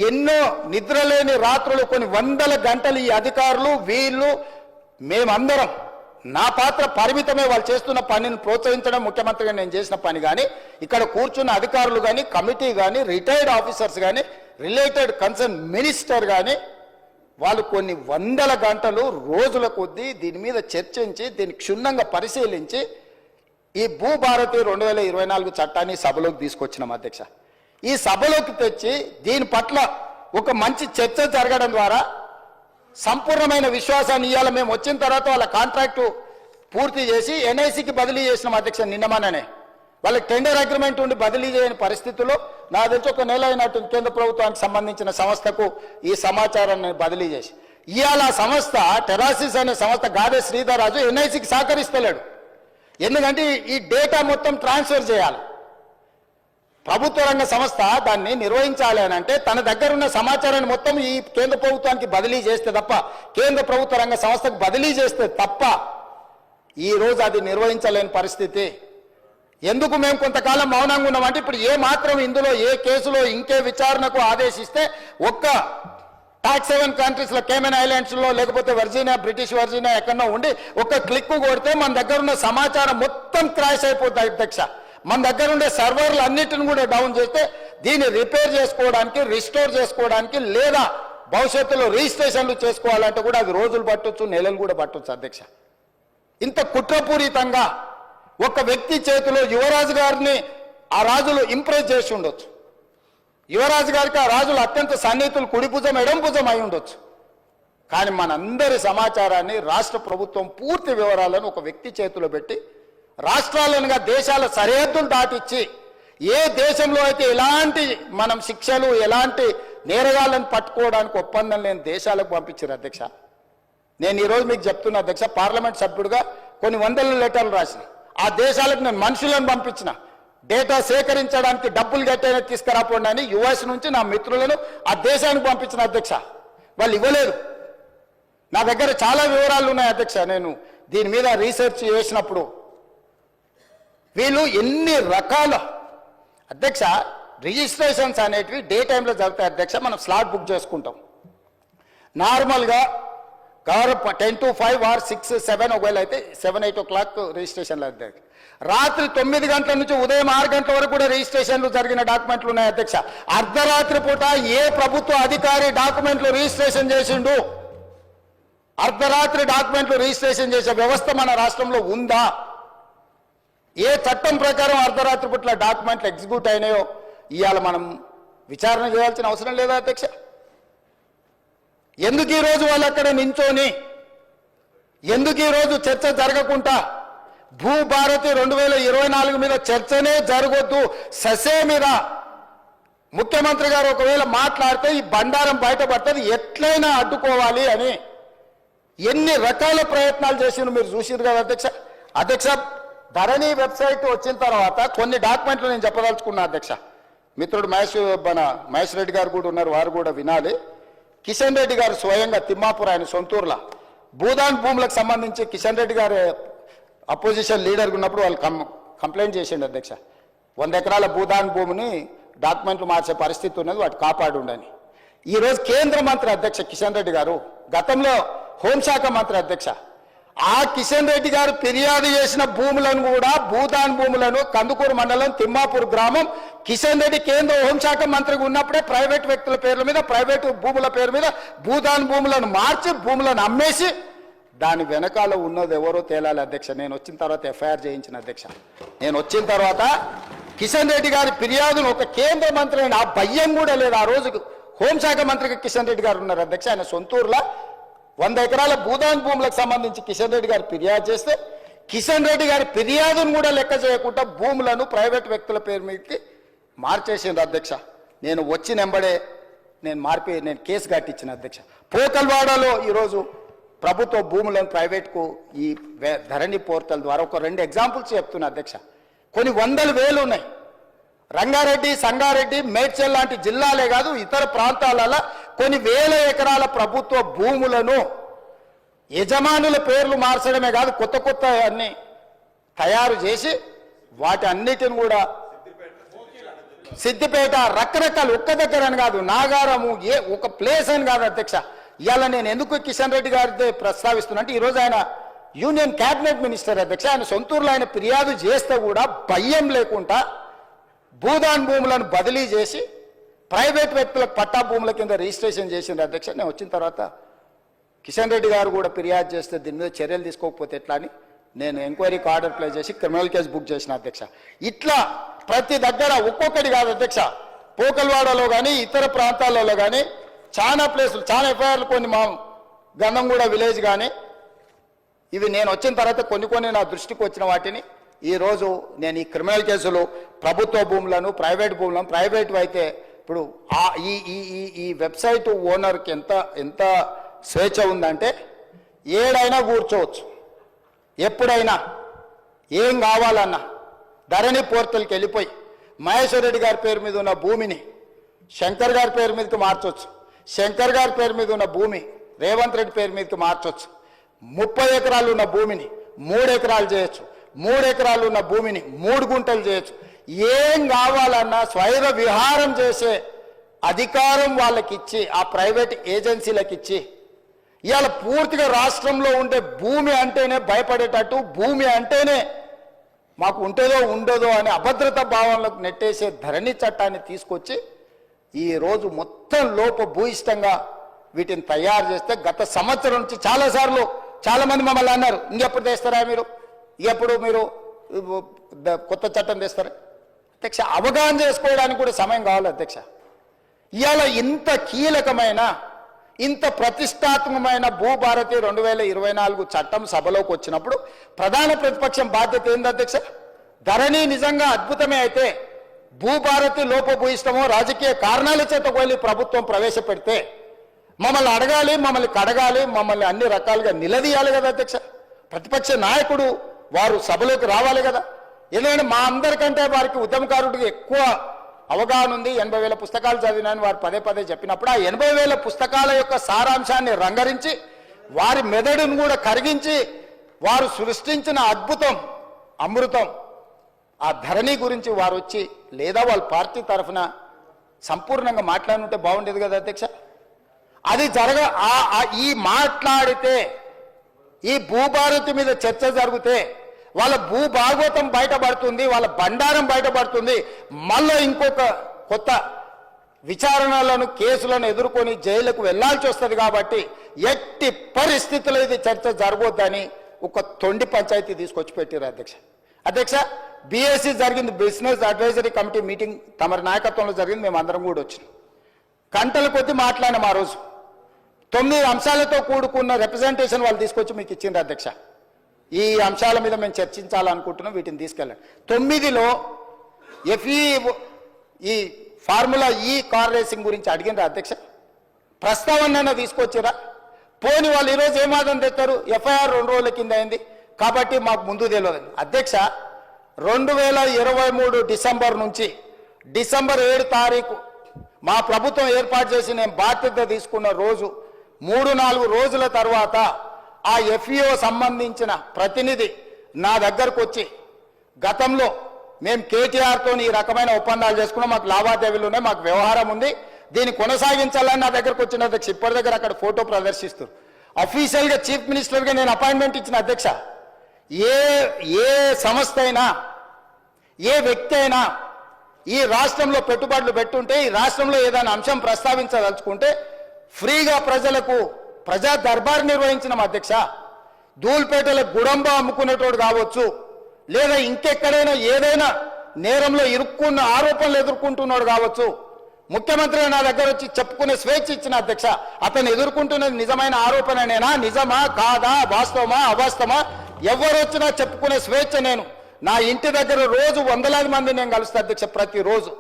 ఎన్నో నిద్రలేని రాత్రులు, కొన్ని వందల గంటలు ఈ అధికారులు, వీళ్ళు, మేమందరం, నా పాత్ర పరిమితమే. వాళ్ళు చేస్తున్న పనిని ప్రోత్సహించడం ముఖ్యమంత్రిగా నేను చేసిన పని. కానీ ఇక్కడ కూర్చున్న అధికారులు కానీ, కమిటీ కానీ, రిటైర్డ్ ఆఫీసర్స్ కానీ, రిలేటెడ్ కన్సర్న్ మినిస్టర్ కానీ వాళ్ళు కొన్ని వందల గంటలు, రోజుల కొద్దీ దీని మీద చర్చించి, దీన్ని క్షుణ్ణంగా పరిశీలించి ఈ భూభారతి 2024 చట్టాన్ని సభలోకి తీసుకొచ్చినాం అధ్యక్ష. ఈ సభలోకి తెచ్చి దీని పట్ల ఒక మంచి చర్చ జరగడం ద్వారా సంపూర్ణమైన విశ్వాసాన్ని ఇవ్వాలి. మేము వచ్చిన తర్వాత వాళ్ళ కాంట్రాక్టు పూర్తి చేసి ఎన్ఐసికి బదిలీ చేసినాం అధ్యక్ష. నిన్నమననే వాళ్ళకి టెండర్ అగ్రిమెంట్ ఉండి బదిలీ చేయని పరిస్థితుల్లో నా తెలిసి ఒక నెల అయినట్టు కేంద్ర ప్రభుత్వానికి సంబంధించిన సంస్థకు ఈ సమాచారాన్ని బదిలీ చేసి ఇవాళ సంస్థ టెరాసిస్ అనే సంస్థ గాదే శ్రీధర్ రాజు ఎన్ఐసికి సహకరిస్తలేడు. ఎందుకంటే ఈ డేటా మొత్తం ట్రాన్స్ఫర్ చేయాలి. ప్రభుత్వ రంగ సంస్థ దాన్ని నిర్వహించాలి అని అంటే తన దగ్గర ఉన్న సమాచారాన్ని మొత్తం ఈ కేంద్ర ప్రభుత్వానికి బదిలీ చేస్తే తప్ప, కేంద్ర ప్రభుత్వ రంగ సంస్థకు బదిలీ చేస్తే తప్ప ఈ రోజు అది నిర్వహించలేని పరిస్థితి. ఎందుకు మేము కొంతకాలం మౌనంగా ఉన్నామంటే ఇప్పుడు ఏ మాత్రం ఇందులో ఏ కేసులో ఇంకే విచారణకు ఆదేశిస్తే ఒక్క టాక్స్ హెవెన్ కంట్రీస్లో కేమెన్ ఐలాండ్స్లో లేకపోతే వర్జీనియా, బ్రిటిష్ వర్జీనియా ఎక్కడో ఉండి ఒక్క క్లిక్ కొడితే మన దగ్గర ఉన్న సమాచారం మొత్తం క్రాష్ అయిపోతుంది అధ్యక్ష. మన దగ్గర ఉండే సర్వర్లు అన్నిటిని కూడా డౌన్ చేస్తే దీన్ని రిపేర్ చేసుకోవడానికి, రిస్టోర్ చేసుకోవడానికి లేదా భవిష్యత్తులో రిజిస్ట్రేషన్లు చేసుకోవాలంటే కూడా అది రోజులు పట్టొచ్చు, నెలలు కూడా పట్టొచ్చు అధ్యక్ష. ఇంత కుట్రపూరితంగా ఒక వ్యక్తి చేతిలో యువరాజు గారిని ఆ రాజులు ఇంప్రెస్ చేసి ఉండొచ్చు. యువరాజు గారికి ఆ రాజులు అత్యంత సన్నిహితులు, కుడి భుజం ఎడం భుజం అయి ఉండొచ్చు. కానీ మనందరి సమాచారాన్ని రాష్ట్ర ప్రభుత్వం పూర్తి వివరాలను ఒక వ్యక్తి చేతిలో పెట్టి రాష్ట్రాలనుగా దేశాల సరిహద్దులు దాటిచ్చి ఏ దేశంలో అయితే ఎలాంటి మనం శిక్షలు, ఎలాంటి నేరగాళ్ళను పట్టుకోవడానికి ఒప్పందం లేని దేశాలకు పంపించారు అధ్యక్ష. నేను ఈరోజు మీకు చెప్తున్నా అధ్యక్ష, పార్లమెంట్ సభ్యుడిగా కొన్ని వందల లెటర్లు రాసిన ఆ దేశాలకు నేను మనుషులను పంపించిన డేటా సేకరించడానికి డబ్బులు కట్టైనా తీసుకురాపోండి అని యుఎస్ నుంచి నా మిత్రులను ఆ దేశానికి పంపించిన అధ్యక్ష. వాళ్ళు ఇవ్వలేదు. నా దగ్గర చాలా వివరాలు ఉన్నాయి అధ్యక్ష. నేను దీని మీద రీసెర్చ్ చేసినప్పుడు వీళ్ళు ఎన్ని రకాల అధ్యక్ష రిజిస్ట్రేషన్స్ అనేటివి డే టైంలో జరుగుతాయి అధ్యక్ష. మనం స్లాట్ బుక్ చేసుకుంటాం నార్మల్గా 10 to 5 or 6, 7 ఒకవేళ అయితే 7, 8 o'clock రిజిస్ట్రేషన్లు అయితే రాత్రి 9 గంటల నుంచి ఉదయం 6 గంటల వరకు కూడా రిజిస్ట్రేషన్లు జరిగిన డాక్యుమెంట్లు ఉన్నాయి అధ్యక్ష. అర్ధరాత్రి పూట ఏ ప్రభుత్వ అధికారి డాక్యుమెంట్లు రిజిస్ట్రేషన్ చేసిండు? అర్ధరాత్రి డాక్యుమెంట్లు రిజిస్ట్రేషన్ చేసే వ్యవస్థ మన రాష్ట్రంలో ఉందా? ఏ చట్టం ప్రకారం అర్ధరాత్రి పూట్ల డాక్యుమెంట్లు ఎగ్జిక్యూట్ అయినాయో ఇవాళ మనం విచారణ చేయాల్సిన అవసరం లేదా అధ్యక్ష? ఎందుకు ఈరోజు వాళ్ళు అక్కడ నించోని, ఎందుకు ఈరోజు చర్చ జరగకుండా భూభారతి 2024 మీద చర్చనే జరగొద్దు, ససే మీద ముఖ్యమంత్రి గారు ఒకవేళ మాట్లాడితే ఈ బండారం బయటపడుతుంది, ఎట్లయినా అడ్డుకోవాలి అని ఎన్ని రకాల ప్రయత్నాలు చేసిండ్రు మీరు చూసిండ్రు కదా అధ్యక్ష. అధ్యక్ష, ధరణి వెబ్సైట్ వచ్చిన తర్వాత కొన్ని డాక్యుమెంట్లు నేను చెప్పదలుచుకున్నా అధ్యక్ష. మిత్రుడు మహేష్ రెడ్డి గారు కూడా ఉన్నారు, వారు కూడా వినాలి. కిషన్ రెడ్డి గారు స్వయంగా తిమ్మాపూర్ ఆయన సొంతూరులో భూదాన్ భూములకు సంబంధించి కిషన్ రెడ్డి గారు అపోజిషన్ లీడర్గా ఉన్నప్పుడు వాళ్ళు కంప్లైంట్ చేసిండు అధ్యక్ష. 100 ఎకరాల భూదాన్ భూమిని డాక్యుమెంట్లు మార్చే పరిస్థితి ఉన్నది, వాటి కాపాడు ఉండని. ఈరోజు కేంద్ర మంత్రి అధ్యక్ష కిషన్ రెడ్డి గారు, గతంలో హోంశాఖ మంత్రి అధ్యక్ష, ఆ కిషన్ రెడ్డి గారు ఫిర్యాదు చేసిన భూములను కూడా భూదాన్ భూములను కందుకూరు మండలం తిమ్మాపూర్ గ్రామం కిషన్ రెడ్డి కేంద్ర హోంశాఖ మంత్రిగా ఉన్నప్పుడే ప్రైవేట్ వ్యక్తుల పేర్ల మీద, ప్రైవేటు భూముల పేరు మీద భూదాన్ భూములను మార్చి భూములను అమ్మేసి దాని వెనకాల ఉన్నది ఎవరో తేలాలి అధ్యక్ష. నేను వచ్చిన తర్వాత ఎఫ్ఐఆర్ చేయించిన అధ్యక్ష. నేను వచ్చిన తర్వాత కిషన్ రెడ్డి గారి ఫిర్యాదును ఒక కేంద్ర మంత్రి అయిన ఆ భయం కూడా లేదు. ఆ రోజు హోంశాఖ మంత్రిగా కిషన్ రెడ్డి గారు ఉన్నారు అధ్యక్ష. ఆయన సొంతూరులో 100 ఎకరాల భూదాన్ భూములకు సంబంధించి కిషన్ రెడ్డి గారు ఫిర్యాదు చేస్తే కిషన్ రెడ్డి గారి ఫిర్యాదును కూడా లెక్క చేయకుండా భూములను ప్రైవేట్ వ్యక్తుల పేరు మీదకి మార్చేసింది అధ్యక్ష. నేను వచ్చిన వెంబడే నేను కేసు కట్టించిన అధ్యక్ష. పోకల్వాడలో ఈరోజు ప్రభుత్వ భూములను ప్రైవేట్కు ఈ ధరణి పోర్టల్ ద్వారా ఒక 2 ఎగ్జాంపుల్స్ చెప్తున్నా అధ్యక్ష. కొన్ని వందల వేలు ఉన్నాయి. రంగారెడ్డి, సంగారెడ్డి, మేడ్చల్ లాంటి జిల్లాలే కాదు ఇతర ప్రాంతాలలో కొన్ని వేల ఎకరాల ప్రభుత్వ భూములను యజమానుల పేర్లు మార్చడమే కాదు కొత్త కొత్త అన్ని తయారు చేసి వాటి అన్నిటిని కూడా సిద్దిపేట రకరకాల ఒక్క దగ్గర అని కాదు, నాగారము ఏ ఒక ప్లేస్ అని కాదు అధ్యక్ష. ఇవాళ నేను ఎందుకు కిషన్ రెడ్డి గారితో ప్రస్తావిస్తున్నా అంటే ఈరోజు ఆయన యూనియన్ క్యాబినెట్ మినిస్టర్ అధ్యక్ష. ఆయన సొంతూరులో ఆయన ఫిర్యాదు చేస్తే కూడా భయం లేకుండా భూదాన్ భూములను బదిలీ చేసి ప్రైవేట్ వ్యక్తులకు పట్టా భూముల కింద రిజిస్ట్రేషన్ చేసింది అధ్యక్ష. నేను వచ్చిన తర్వాత కిషన్ రెడ్డి గారు కూడా ఫిర్యాదు చేస్తే దీని మీద చర్యలు తీసుకోకపోతే ఎట్లా అని నేను ఎంక్వైరీకి ఆర్డర్ ప్లే చేసి క్రిమినల్ కేసు బుక్ చేసిన అధ్యక్ష. ఇట్లా ప్రతి దగ్గర ఒక్కొక్కటి కాదు అధ్యక్ష, పోకల్వాడలో కానీ ఇతర ప్రాంతాలలో కానీ చాలా ప్లేసులు, చాలా ఎఫ్ఐఆర్లు, కొన్ని మా గంధంగూడ విలేజ్ కానీ, ఇవి నేను వచ్చిన తర్వాత కొన్ని నా దృష్టికి వచ్చిన వాటిని ఈరోజు నేను ఈ క్రిమినల్ కేసులు ప్రభుత్వ భూములను, ప్రైవేట్ భూములను, ప్రైవేట్ అయితే ఇప్పుడు ఈ వెబ్సైట్ ఓనర్కి ఎంత స్వేచ్ఛ ఉందంటే ఏడైనా కూర్చోవచ్చు, ఎప్పుడైనా ఏం కావాలన్నా ధరణి పోర్టల్కి వెళ్ళిపోయి మహేశ్వర్ రెడ్డి గారి పేరు మీద ఉన్న భూమిని శంకర్ గారి పేరు మీదకి మార్చవచ్చు, శంకర్ గారి పేరు మీద ఉన్న భూమి రేవంత్ రెడ్డి పేరు మీదకి మార్చవచ్చు, 30 ఎకరాలు ఉన్న భూమిని 3 ఎకరాలు చేయొచ్చు, 3 ఎకరాలు ఉన్న భూమిని 3 గుంటలు చేయొచ్చు. ఏం కావాలన్నా స్వైర విహారం చేసే అధికారం వాళ్ళకిచ్చి, ఆ ప్రైవేట్ ఏజెన్సీలకు ఇచ్చి, ఇవాళ పూర్తిగా రాష్ట్రంలో ఉండే భూమి అంటేనే భయపడేటట్టు, భూమి అంటేనే మాకు ఉంటుందో ఉండదో అనే అభద్రతా భావనలకు నెట్టేసే ధరణి చట్టాన్ని తీసుకొచ్చి ఈరోజు మొత్తం లోపభూయిష్టంగా వీటిని తయారు చేస్తే, గత సంవత్సరం నుంచి చాలాసార్లు చాలామంది మమ్మల్ని అన్నారు, ఇంకెప్పుడు తెస్తారా మీరు, ఇంకెప్పుడు మీరు కొత్త చట్టం తెస్తారా అధ్యక్ష. అవగాహన చేసుకోవడానికి కూడా సమయం కావాలి అధ్యక్ష. ఇవాళ ఇంత కీలకమైన, ఇంత ప్రతిష్టాత్మకమైన భూభారతి 2024 చట్టం సభలోకి వచ్చినప్పుడు ప్రధాన ప్రతిపక్షం బాధ్యత ఏంది అధ్యక్ష? ధరణి నిజంగా అద్భుతమే అయితే భూభారతి లోపభూయిష్టమో రాజకీయ కారణాల చేత వెళ్ళి ప్రభుత్వం ప్రవేశపెడితే మమ్మల్ని అడగాలి, మమ్మల్ని కడగాలి, మమ్మల్ని అన్ని రకాలుగా నిలదీయాలి కదా అధ్యక్ష. ప్రతిపక్ష నాయకుడు వారు సభలోకి రావాలి కదా. ఎందుకంటే మా అందరికంటే వారికి ఉద్యమకారుడికి ఎక్కువ అవగాహన ఉంది. 80,000 పుస్తకాలు చదివినాను వారు పదే చెప్పినప్పుడు ఆ 80,000 పుస్తకాల యొక్క సారాంశాన్ని రంగరించి వారి మెదడును కూడా కరిగించి వారు సృష్టించిన అద్భుతం, అమృతం, ఆ ధరణి గురించి వారు వచ్చి లేదా వాళ్ళ పార్టీ తరఫున సంపూర్ణంగా మాట్లాడుంటే బాగుండేది కదా అధ్యక్ష. అది ఈ మాట్లాడితే, ఈ భూభారతి మీద చర్చ జరిగితే వాళ్ళ భూభాగవతం బయటపడుతుంది, వాళ్ళ బండారం బయటపడుతుంది. మళ్ళీ ఇంకొక కొత్త విచారణలను, కేసులను ఎదుర్కొని జైలుకు వెళ్లాల్సి వస్తుంది. కాబట్టి ఎట్టి పరిస్థితుల్లో ఇది చర్చ జరగొద్దని ఒక తొండి పంచాయతీ తీసుకొచ్చి పెట్టారు అధ్యక్ష. బీఎస్సీ జరిగింది, బిజినెస్ అడ్వైజరీ కమిటీ మీటింగ్ తమరి నాయకత్వంలో జరిగింది. మేము అందరం కూడా వచ్చినాం. గంటల కొద్దీ మాట్లాడినాం. ఆ రోజు 9 అంశాలతో కూడుకున్న రిప్రజెంటేషన్ వాళ్ళు తీసుకొచ్చి మీకు ఇచ్చింది అధ్యక్ష. ఈ అంశాల మీద మేము చర్చించాలనుకుంటున్నాం, వీటిని తీసుకెళ్ళండి. 9లో ఈ ఫార్ములా కార్ రేసింగ్ గురించి అడిగినరా అధ్యక్ష? ప్రస్తావన తీసుకొచ్చిరా? పోని వాళ్ళు ఈరోజు ఏమాదం తెస్తారు, ఎఫ్ఐఆర్ 2 రోజుల కింద అయింది కాబట్టి మాకు ముందు తెలియదు అధ్యక్ష. 2023 డిసెంబర్ నుంచి డిసెంబర్ 7 తారీఖు మా ప్రభుత్వం ఏర్పాటు చేసి నేను బాధ్యత తీసుకున్న రోజు 3-4 రోజుల తర్వాత ఆ ఎఫ్ఈఓ సంబంధించిన ప్రతినిధి నా దగ్గరకు వచ్చి, గతంలో మేము కేటీఆర్తో ఈ రకమైన ఒప్పందాలు చేసుకున్నాం, మాకు లావాదేవీలు ఉన్నాయి, మాకు వ్యవహారం ఉంది, దీన్ని కొనసాగించాలని నా దగ్గరకు వచ్చిన అధ్యక్ష. ఇప్పటి దగ్గర అక్కడ ఫోటో ప్రదర్శిస్తారు. అఫీషియల్గా చీఫ్ మినిస్టర్గా నేను అపాయింట్మెంట్ ఇచ్చిన అధ్యక్ష. ఏ సంస్థ అయినా, ఏ వ్యక్తి అయినా ఈ రాష్ట్రంలో పెట్టుబడులు పెట్టుంటే, ఈ రాష్ట్రంలో ఏదైనా అంశం ప్రస్తావించదలుచుకుంటే ఫ్రీగా ప్రజలకు ప్రజా దర్బార్ నిర్వహించిన అధ్యక్ష. ధూల్పేటలో గుడంబ అమ్ముకునేటోడు కావచ్చు, లేదా ఇంకెక్కడైనా ఏదైనా నేరంలో ఇరుక్కున్న ఆరోపణలు ఎదుర్కొంటున్నాడు కావచ్చు, ముఖ్యమంత్రి నా దగ్గర వచ్చి చెప్పుకునే స్వేచ్ఛ ఇచ్చిన అధ్యక్ష. అతను ఎదుర్కొంటున్నది నిజమైన ఆరోపణనేనా, నిజమా కాదా, వాస్తవమా అవాస్తవమా, ఎవరు వచ్చినా చెప్పుకునే స్వేచ్ఛ. నేను నా ఇంటి దగ్గర రోజు వందలాది మంది నేను కలుస్తా అధ్యక్ష. ప్రతిరోజు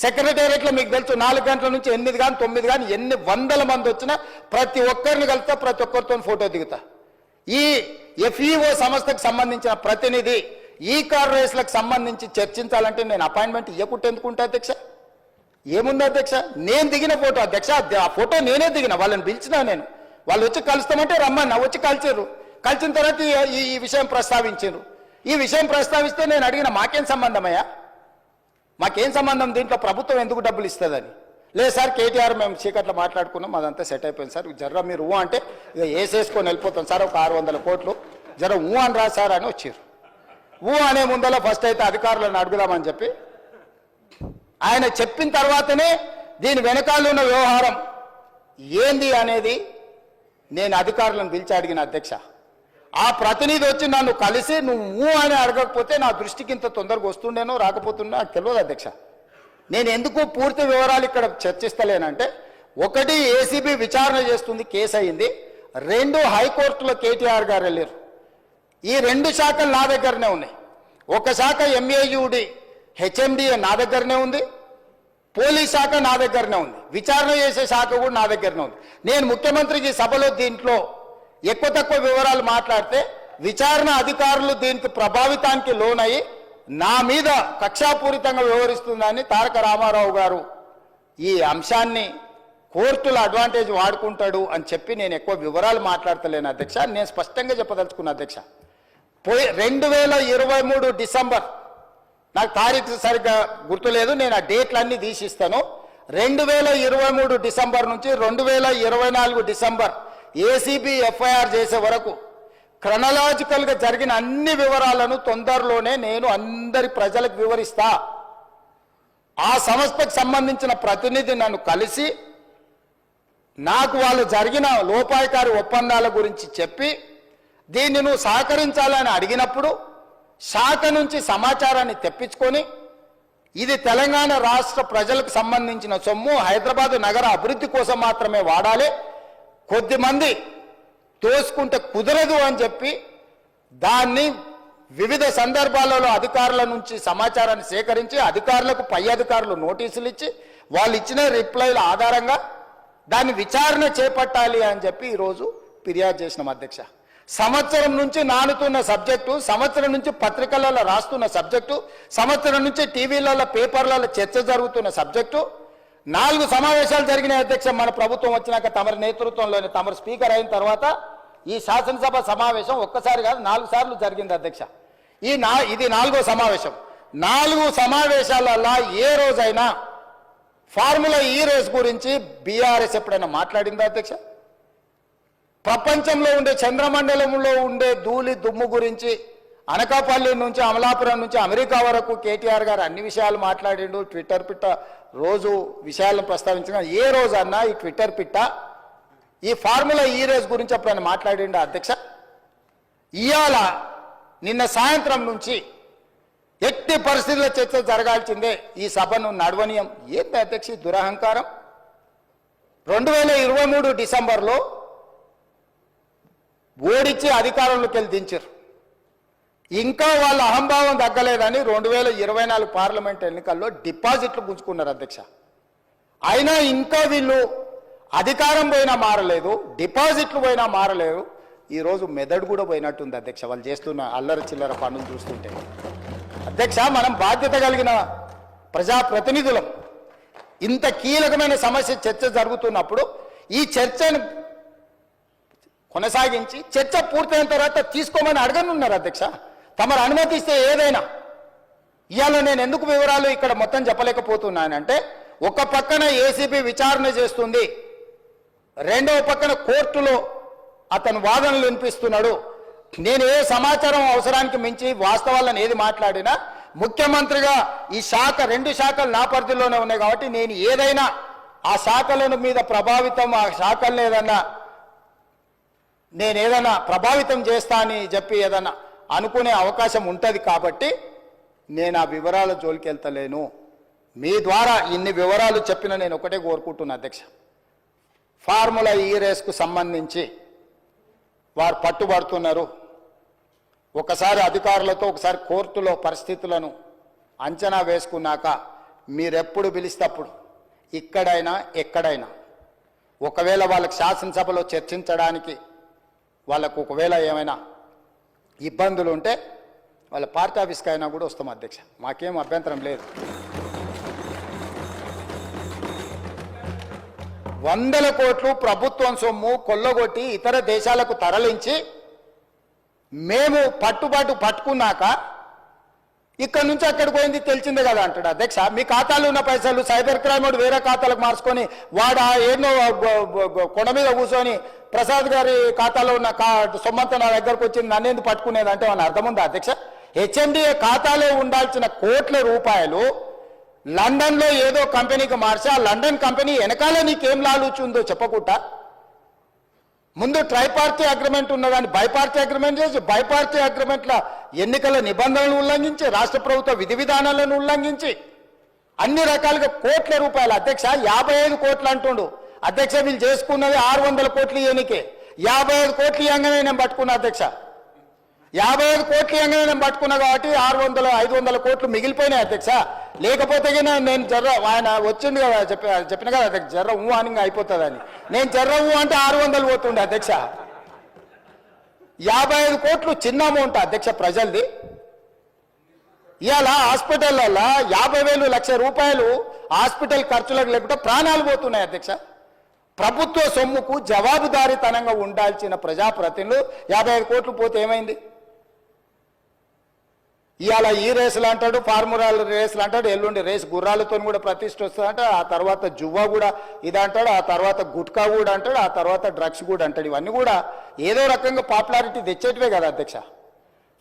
సెక్రటేరియట్లో మీకు తెలుసు 4 గంటల నుంచి 8 కానీ 9 కానీ ఎన్ని వందల మంది వచ్చినా ప్రతి ఒక్కరిని కలుస్తా, ప్రతి ఒక్కరితో ఫోటో దిగుతా. ఈ ఎఫ్ఈఓ సంస్థకు సంబంధించిన ప్రతినిధి ఈ కార్ రేస్లకు సంబంధించి చర్చించాలంటే నేను అపాయింట్మెంట్ ఇవ్వకుంటే ఎందుకుంటా అధ్యక్ష? ఏముంది అధ్యక్ష? నేను దిగిన ఫోటో అధ్యక్ష, ఆ ఫోటో నేనే దిగిన, వాళ్ళని పిలిచినా నేను. వాళ్ళు వచ్చి కలుస్తామంటే రమ్మన్నా, వచ్చి కలిసారు. కలిసిన తర్వాత ఈ విషయం ప్రస్తావించారు. ఈ విషయం ప్రస్తావిస్తే నేను అడిగిన మాకేం సంబంధమయ్యా, మాకేం సంబంధం, దీంట్లో ప్రభుత్వం ఎందుకు డబ్బులు ఇస్తుందని. లేదు సార్, కేటీఆర్ మేము చీకట్లో మాట్లాడుకున్నాం, అదంతా సెట్ అయిపోయింది సార్, జర్ర మీరు అంటే ఇక వేసేసుకొని వెళ్ళిపోతాం సార్, ఒక 600 కోట్లు జర అని రా సార్ అని వచ్చారు. అనే ముందర ఫస్ట్ అయితే అధికారులను అడుగుదామని చెప్పి ఆయన చెప్పిన తర్వాతనే దీని వెనకాల ఉన్న వ్యవహారం ఏంది అనేది నేను అధికారులను పిలిచి అడిగిన అధ్యక్ష. ఆ ప్రతినిధి వచ్చి నన్ను కలిసి నువ్వు అని అడగకపోతే నా దృష్టికి ఇంత తొందరగా వస్తుండేనో రాకపోతుండే నాకు తెలియదు అధ్యక్ష. నేను ఎందుకు పూర్తి వివరాలు ఇక్కడ చర్చిస్తలేనంటే, ఒకటి ఏసీబీ విచారణ చేస్తుంది, కేసు అయింది. 2 హైకోర్టులో కేటీఆర్ గారు వెళ్ళారు. ఈ 2 శాఖలు నా దగ్గరనే ఉన్నాయి. ఒక శాఖ ఎంఏయుడి హెచ్ఎండిఏ నా దగ్గరనే ఉంది, పోలీస్ శాఖ నా దగ్గరనే ఉంది, విచారణ చేసే శాఖ కూడా నా దగ్గరనే ఉంది. నేను ముఖ్యమంత్రికి సభలో దీంట్లో ఎక్కువ తక్కువ వివరాలు మాట్లాడితే విచారణ అధికారులు దీనికి ప్రభావితానికి లోనయ్యి నా మీద కక్షాపూరితంగా వ్యవహరిస్తుందని తారక రామారావు గారు ఈ అంశాన్ని కోర్టుల అడ్వాంటేజ్ వాడుకుంటాడు అని చెప్పి నేను ఎక్కువ వివరాలు మాట్లాడతలేను అధ్యక్ష. నేను స్పష్టంగా చెప్పదలుచుకున్నా అధ్యక్ష. 2023 డిసెంబర్, నాకు తారీఖు సరిగ్గా గుర్తులేదు, నేను ఆ డేట్లన్నీ తీసిస్తాను. 2023 డిసెంబర్ నుంచి 2024 డిసెంబర్ ఏసీబీ ఎఫ్ఐఆర్ చేసే వరకు క్రొనలాజికల్గా జరిగిన అన్ని వివరాలను తొందరలోనే నేను అందరి ప్రజలకు వివరిస్తా. ఆ సంస్థకు సంబంధించిన ప్రతినిధి నన్ను కలిసి నాకు వాళ్ళు జరిగిన లోపాయకారి ఒప్పందాల గురించి చెప్పి దీన్ని నువ్వు సహకరించాలని అడిగినప్పుడు శాఖ నుంచి సమాచారాన్ని తెప్పించుకొని ఇది తెలంగాణ రాష్ట్ర ప్రజలకు సంబంధించిన సొమ్ము, హైదరాబాద్ నగర అభివృద్ధి కోసం మాత్రమే వాడాలి, కొద్దిమంది దోసుకుంటే కుదరదు అని చెప్పి దాన్ని వివిధ సందర్భాలలో అధికారుల నుంచి సమాచారాన్ని సేకరించి అధికారులకు పై అధికారులు నోటీసులు ఇచ్చి వాళ్ళు ఇచ్చిన రిప్లైల ఆధారంగా దాన్ని విచారణ చేపట్టాలి అని చెప్పి ఈరోజు ఫిర్యాదు చేసినాం అధ్యక్ష. సంవత్సరం నుంచి నానుతున్న సబ్జెక్టు, సంవత్సరం నుంచి పత్రికలలో రాస్తున్న సబ్జెక్టు, సంవత్సరం నుంచి టీవీలలో పేపర్లలో చర్చ జరుగుతున్న సబ్జెక్టు. 4 సమావేశాలు జరిగినాయి అధ్యక్ష. మన ప్రభుత్వం వచ్చినాక తమరి నేతృత్వంలోనే, తమరు స్పీకర్ అయిన తర్వాత ఈ శాసనసభ సమావేశం ఒక్కసారి కాదు 4 సార్లు జరిగింది అధ్యక్ష. ఇది 4వ సమావేశం. 4 సమావేశాలలో ఏ రోజైనా ఫార్ములా ఈ రేస్ గురించి బీఆర్ఎస్ ఎప్పుడైనా మాట్లాడిందా అధ్యక్ష? ప్రపంచంలో ఉండే చంద్రమండలంలో ఉండే ధూళి దుమ్ము గురించి అనకాపల్లి నుంచి అమలాపురం నుంచి అమెరికా వరకు కేటీఆర్ గారు అన్ని విషయాలు మాట్లాడిండు. ట్విట్టర్ పిట్ట రోజు విషయాలను ప్రస్తావించిన ఏ రోజు అన్నా ఈ ట్విట్టర్ పిట్ట ఈ ఫార్ములా ఈ రేస్ గురించి ఎప్పుడైనా మాట్లాడిండు అధ్యక్ష? ఇవాళ నిన్న సాయంత్రం నుంచి ఎట్టి పరిస్థితుల్లో చర్చ జరగాల్సిందే, ఈ సభను నడవనీయం. ఏంటి అధ్యక్ష దురహంకారం? 2023 డిసెంబర్లో ఓడించి అధికారంలోకి వెళ్ళి దించారు. ఇంకా వాళ్ళ అహంభావం తగ్గలేదని 2024 పార్లమెంట్ ఎన్నికల్లో డిపాజిట్లు పుంజుకున్నారు అధ్యక్ష. అయినా ఇంకా వీళ్ళు అధికారం పోయినా మారలేదు, డిపాజిట్లు పోయినా మారలేదు. ఈరోజు మెదడు కూడా పోయినట్టుంది అధ్యక్ష వాళ్ళు చేస్తున్న అల్లరి చిల్లర పనులు చూస్తుంటే. అధ్యక్ష, మనం బాధ్యత కలిగిన ప్రజాప్రతినిధులం. ఇంత కీలకమైన సమస్య చర్చ జరుగుతున్నప్పుడు ఈ చర్చను కొనసాగించి చర్చ పూర్తయిన తర్వాత తీసుకోమని అడగనున్నారు అధ్యక్ష. తమరు అనుమతిస్తే ఏదైనా. ఇవాళ నేను ఎందుకు వివరాలు ఇక్కడ మొత్తం చెప్పలేకపోతున్నానంటే, ఒక పక్కన ఏసీబీ విచారణ చేస్తుంది, రెండవ పక్కన కోర్టులో అతను వాదనలు వినిపిస్తున్నాడు. నేను ఏ సమాచారం అవసరానికి మించి వాస్తవాలను ఏది మాట్లాడినా ముఖ్యమంత్రిగా ఈ శాఖ 2 శాఖలు నా పరిధిలోనే ఉన్నాయి కాబట్టి నేను ఏదైనా ఆ శాఖలను మీద ప్రభావితం, ఆ శాఖలను ఏదైనా ప్రభావితం చేస్తా అని చెప్పి ఏదన్నా అనుకునే అవకాశం ఉంటుంది కాబట్టి నేను ఆ వివరాల జోలికి వెళ్తలేను. మీ ద్వారా ఇన్ని వివరాలు చెప్పిన నేను ఒకటే కోరుకుంటున్నా అధ్యక్ష, ఫార్ములా ఈ రేస్కు సంబంధించి వారు పట్టుబడుతున్నారు. ఒకసారి అధికారులతో ఒకసారి కోర్టులో పరిస్థితులను అంచనా వేసుకున్నాక మీరెప్పుడు పిలిస్తప్పుడు ఇక్కడైనా ఎక్కడైనా ఒకవేళ వాళ్ళకి శాసనసభలో చర్చించడానికి వాళ్ళకు ఒకవేళ ఏమైనా ఇబ్బందులు ఉంటే వాళ్ళ పార్టీ ఆఫీస్కి అయినా కూడా వస్తాం అధ్యక్ష, మాకేం అభ్యంతరం లేదు. 100 కోట్లు ప్రభుత్వం సొమ్ము కొల్లగొట్టి ఇతర దేశాలకు తరలించి మేము పట్టుకున్నాక ఇక్కడ నుంచి అక్కడికి పోయింది తెలిసిందే కదా అంటాడు అధ్యక్ష. మీ ఖాతాలో ఉన్న పైసలు సైబర్ క్రైమ్ వాడు వేరే ఖాతాలకు మార్చుకొని వాడు ఎన్నో కొండ మీద కూర్చొని ప్రసాద్ గారి ఖాతాలో ఉన్న సొమ్మంతా నా దగ్గరకు వచ్చింది నన్నేందుకు పట్టుకునేది అంటే వాళ్ళని అర్థం ఉందా అధ్యక్ష? హెచ్ఎండిఏ ఖాతాలో ఉండాల్సిన కోట్ల రూపాయలు లండన్లో ఏదో కంపెనీకి మార్చి ఆ లండన్ కంపెనీ వెనకాల నీకేం లాలుచుందో చెప్పకుండా ముందు ట్రైపార్టీ అగ్రిమెంట్ ఉన్నదాన్ని బైపార్టీ అగ్రిమెంట్ చేసి బైపార్టీ అగ్రిమెంట్ల ఎన్నికల నిబంధనలను ఉల్లంఘించి రాష్ట్ర ప్రభుత్వ విధి విధానాలను ఉల్లంఘించి అన్ని రకాలుగా కోట్ల రూపాయలు అధ్యక్ష 55 కోట్లు అంటుండు అధ్యక్ష వీళ్ళు చేసుకున్నది 600 కోట్లు ఎన్నికే 55 కోట్లు ఇవ్వగానే నేను పట్టుకున్నా అధ్యక్ష 55 కోట్లు ఇవ్వగానే నేను పట్టుకున్నా కాబట్టి 500 కోట్లు మిగిలిపోయినాయి అధ్యక్ష లేకపోతే నేను జర్ర ఆయన వచ్చిండు కదా చెప్పిన కదా అధ్యక్ష జర్ర అని అయిపోతుందని నేను జర్ర అంటే 600 పోతుండే అధ్యక్ష 55 కోట్లు చిన్న అమౌంట్ అధ్యక్ష ప్రజలది ఇవాళ హాస్పిటల్లో 50,000 లక్ష రూపాయలు హాస్పిటల్ ఖర్చులకు లేకుండా ప్రాణాలు పోతున్నాయి అధ్యక్ష ప్రభుత్వ సొమ్ముకు జవాబుదారీతనంగా ఉండాల్సిన ప్రజాప్రతినిధులు 55 కోట్లు పోతే ఏమైంది ఇవాళ ఈ రేసులు అంటాడు ఫార్ములాల రేసులు అంటాడు ఎల్లుండి రేసు గుర్రాలతో కూడా ప్రతిష్ట వస్తుందంట ఆ తర్వాత జువ్వా కూడా ఇది అంటాడు ఆ తర్వాత గుట్కా కూడా అంటాడు ఆ తర్వాత డ్రగ్స్ కూడా అంటాడు ఇవన్నీ కూడా ఏదో రకంగా పాపులారిటీ తెచ్చేటివే కదా అధ్యక్ష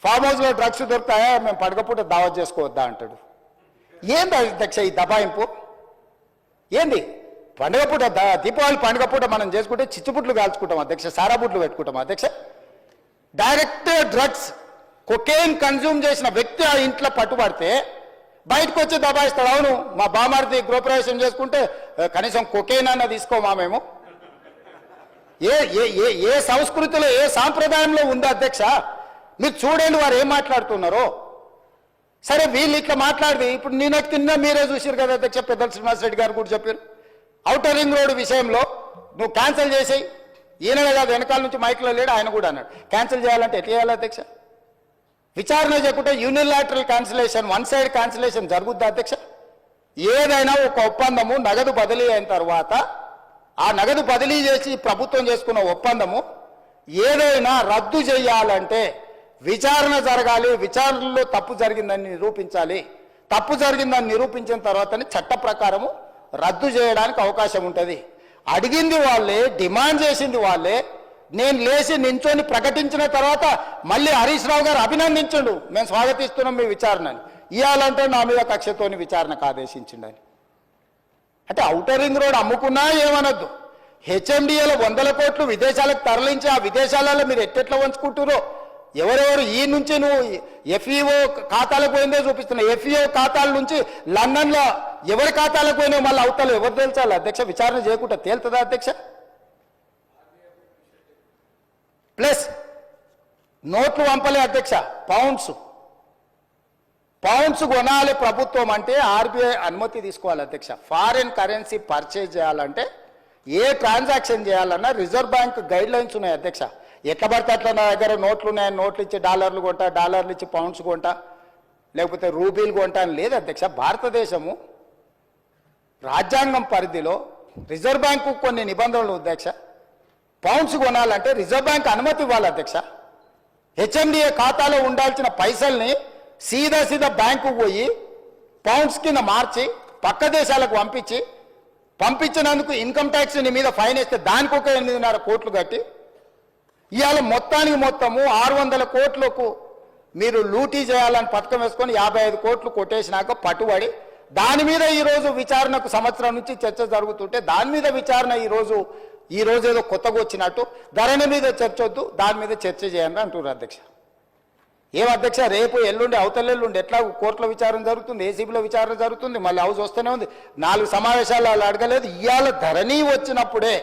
ఫామ్ హౌస్లో డ్రగ్స్ దొరుకుతాయా మేము పడకపోతే దావత్ చేసుకోవద్దా అంటాడు ఏంది అధ్యక్ష ఈ దబాయింపు ఏంది పండుగ పూట దీపావళి పండుగ పూట మనం చేసుకుంటే చిచ్చుబుట్లు కాల్చుకుంటాం అధ్యక్ష సారాబుట్లు పెట్టుకుంటాం అధ్యక్ష డైరెక్ట్ డ్రగ్స్ కొకేన్ కన్జ్యూమ్ చేసిన వ్యక్తి ఆ ఇంట్లో పట్టుబడితే బయటకు వచ్చి దబాయిస్తాడు అవును మా బామార్ది గృహప్రవేశం చేసుకుంటే కనీసం కొకేన్ అన్న తీసుకోమా మేము ఏ సంస్కృతిలో ఏ సాంప్రదాయంలో ఉందో అధ్యక్ష మీరు చూడండి వారు ఏం మాట్లాడుతున్నారో సరే వీళ్ళు ఇట్లా మాట్లాడి ఇప్పుడు నేను కింద మీరే చూసారు కదా అధ్యక్ష పెద్దల శ్రీనివాసరెడ్డి గారు కూడా చెప్పారు ఔటర్ రింగ్ రోడ్ విషయంలో నువ్వు క్యాన్సిల్ చేసేయి ఈయన కాదు వెనకాల నుంచి మైక్లో లేడు ఆయన కూడా అన్నాడు క్యాన్సిల్ చేయాలంటే ఎట్లా చేయాలి అధ్యక్ష విచారణ చేయకుంటే unilateral cancellation one side cancellation జరుగుద్దా అధ్యక్ష ఏదైనా ఒక ఒప్పందము నగదు బదిలీ అయిన తర్వాత ఆ నగదు బదిలీ చేసి ప్రభుత్వం చేసుకున్న ఒప్పందము ఏదైనా రద్దు చేయాలంటే విచారణ జరగాలి విచారణలో తప్పు జరిగిందని నిరూపించాలి తప్పు జరిగిందని నిరూపించిన తర్వాతనే చట్ట ప్రకారము రద్దు చేయడానికి అవకాశం ఉంటుంది అడిగింది వాళ్ళే డిమాండ్ చేసింది వాళ్ళే నేను లేచి నించొని ప్రకటించిన తర్వాత మళ్ళీ హరీష్ రావు గారు అభినందించండు మేము స్వాగతిస్తున్నాం మీ విచారణని ఇవ్వాలంటే నా మీద కక్షతోని విచారణకు ఆదేశించిండని అంటే ఔటర్ రింగ్ రోడ్ అమ్ముకున్నా ఏమనొద్దు హెచ్ఎండిఏలో 100 కోట్లు విదేశాలకు తరలించి ఆ విదేశాలలో మీరు ఎట్టెట్లా వంచుకుంటారో ఎవరెవరు ఈ నుంచి నువ్వు ఎఫ్ఈఓ ఖాతాలకు పోయిందే చూపిస్తున్నావు ఎఫ్ఈఓ ఖాతాల నుంచి లండన్లో ఎవరి ఖాతాలకు పోయినావు మళ్ళీ అవతల ఎవరు తేల్చాలి అధ్యక్ష విచారణ చేయకుండా తేలుతుందా అధ్యక్ష ప్లస్ నోట్లు పంపలే అధ్యక్ష పౌండ్స్ కొనాలి ప్రభుత్వం అంటే ఆర్బీఐ అనుమతి తీసుకోవాలి అధ్యక్ష ఫారిన్ కరెన్సీ పర్చేజ్ చేయాలంటే ఏ ట్రాన్సాక్షన్ చేయాలన్నా రిజర్వ్ బ్యాంక్ గైడ్ లైన్స్ ఉన్నాయి అధ్యక్ష ఎట్లా పడితే అట్లా నా దగ్గర నోట్లు ఉన్నాయని నోట్లు ఇచ్చి డాలర్లు కొంటా డాలర్లు ఇచ్చి పౌండ్స్ కొంటా లేకపోతే రూపీలు కొంటా అని లేదు అధ్యక్ష భారతదేశము రాజ్యాంగం పరిధిలో రిజర్వ్ బ్యాంకు కొన్ని నిబంధనలు అధ్యక్ష పౌండ్స్ కొనాలంటే రిజర్వ్ బ్యాంక్ అనుమతి ఇవ్వాలి అధ్యక్ష హెచ్ఎండిఏ ఖాతాలో ఉండాల్సిన పైసల్ని సీదా బ్యాంకు పోయి పౌండ్స్ కింద మార్చి పక్క దేశాలకు పంపించినందుకు ఇన్కమ్ ట్యాక్స్ నీ మీద ఫైన్ వేస్తే దానికి ఒక 8.5 కోట్లు కట్టి ఇవాళ మొత్తము 600 కోట్లకు మీరు లూటీ చేయాలని పథకం వేసుకొని 55 కోట్లు కొట్టేసినాక పట్టుబడి దాని మీద ఈరోజు విచారణకు సంవత్సరం నుంచి చర్చ జరుగుతుంటే దాని మీద విచారణ ఈరోజు ఏదో కొత్తగా వచ్చినట్టు ధరణి మీద చర్చ వద్దు దాని మీద చర్చ చేయండి అంటున్నారు అధ్యక్ష ఏం అధ్యక్ష రేపు ఎల్లుండి అవతలెల్లుండి ఎట్లా కోర్టులో విచారణ జరుగుతుంది ఏసీబీలో విచారణ జరుగుతుంది మళ్ళీ హౌస్ వస్తూనే ఉంది 4 సమావేశాలు వాళ్ళు అడగలేదు ఇవాళ ధరణి వచ్చినప్పుడే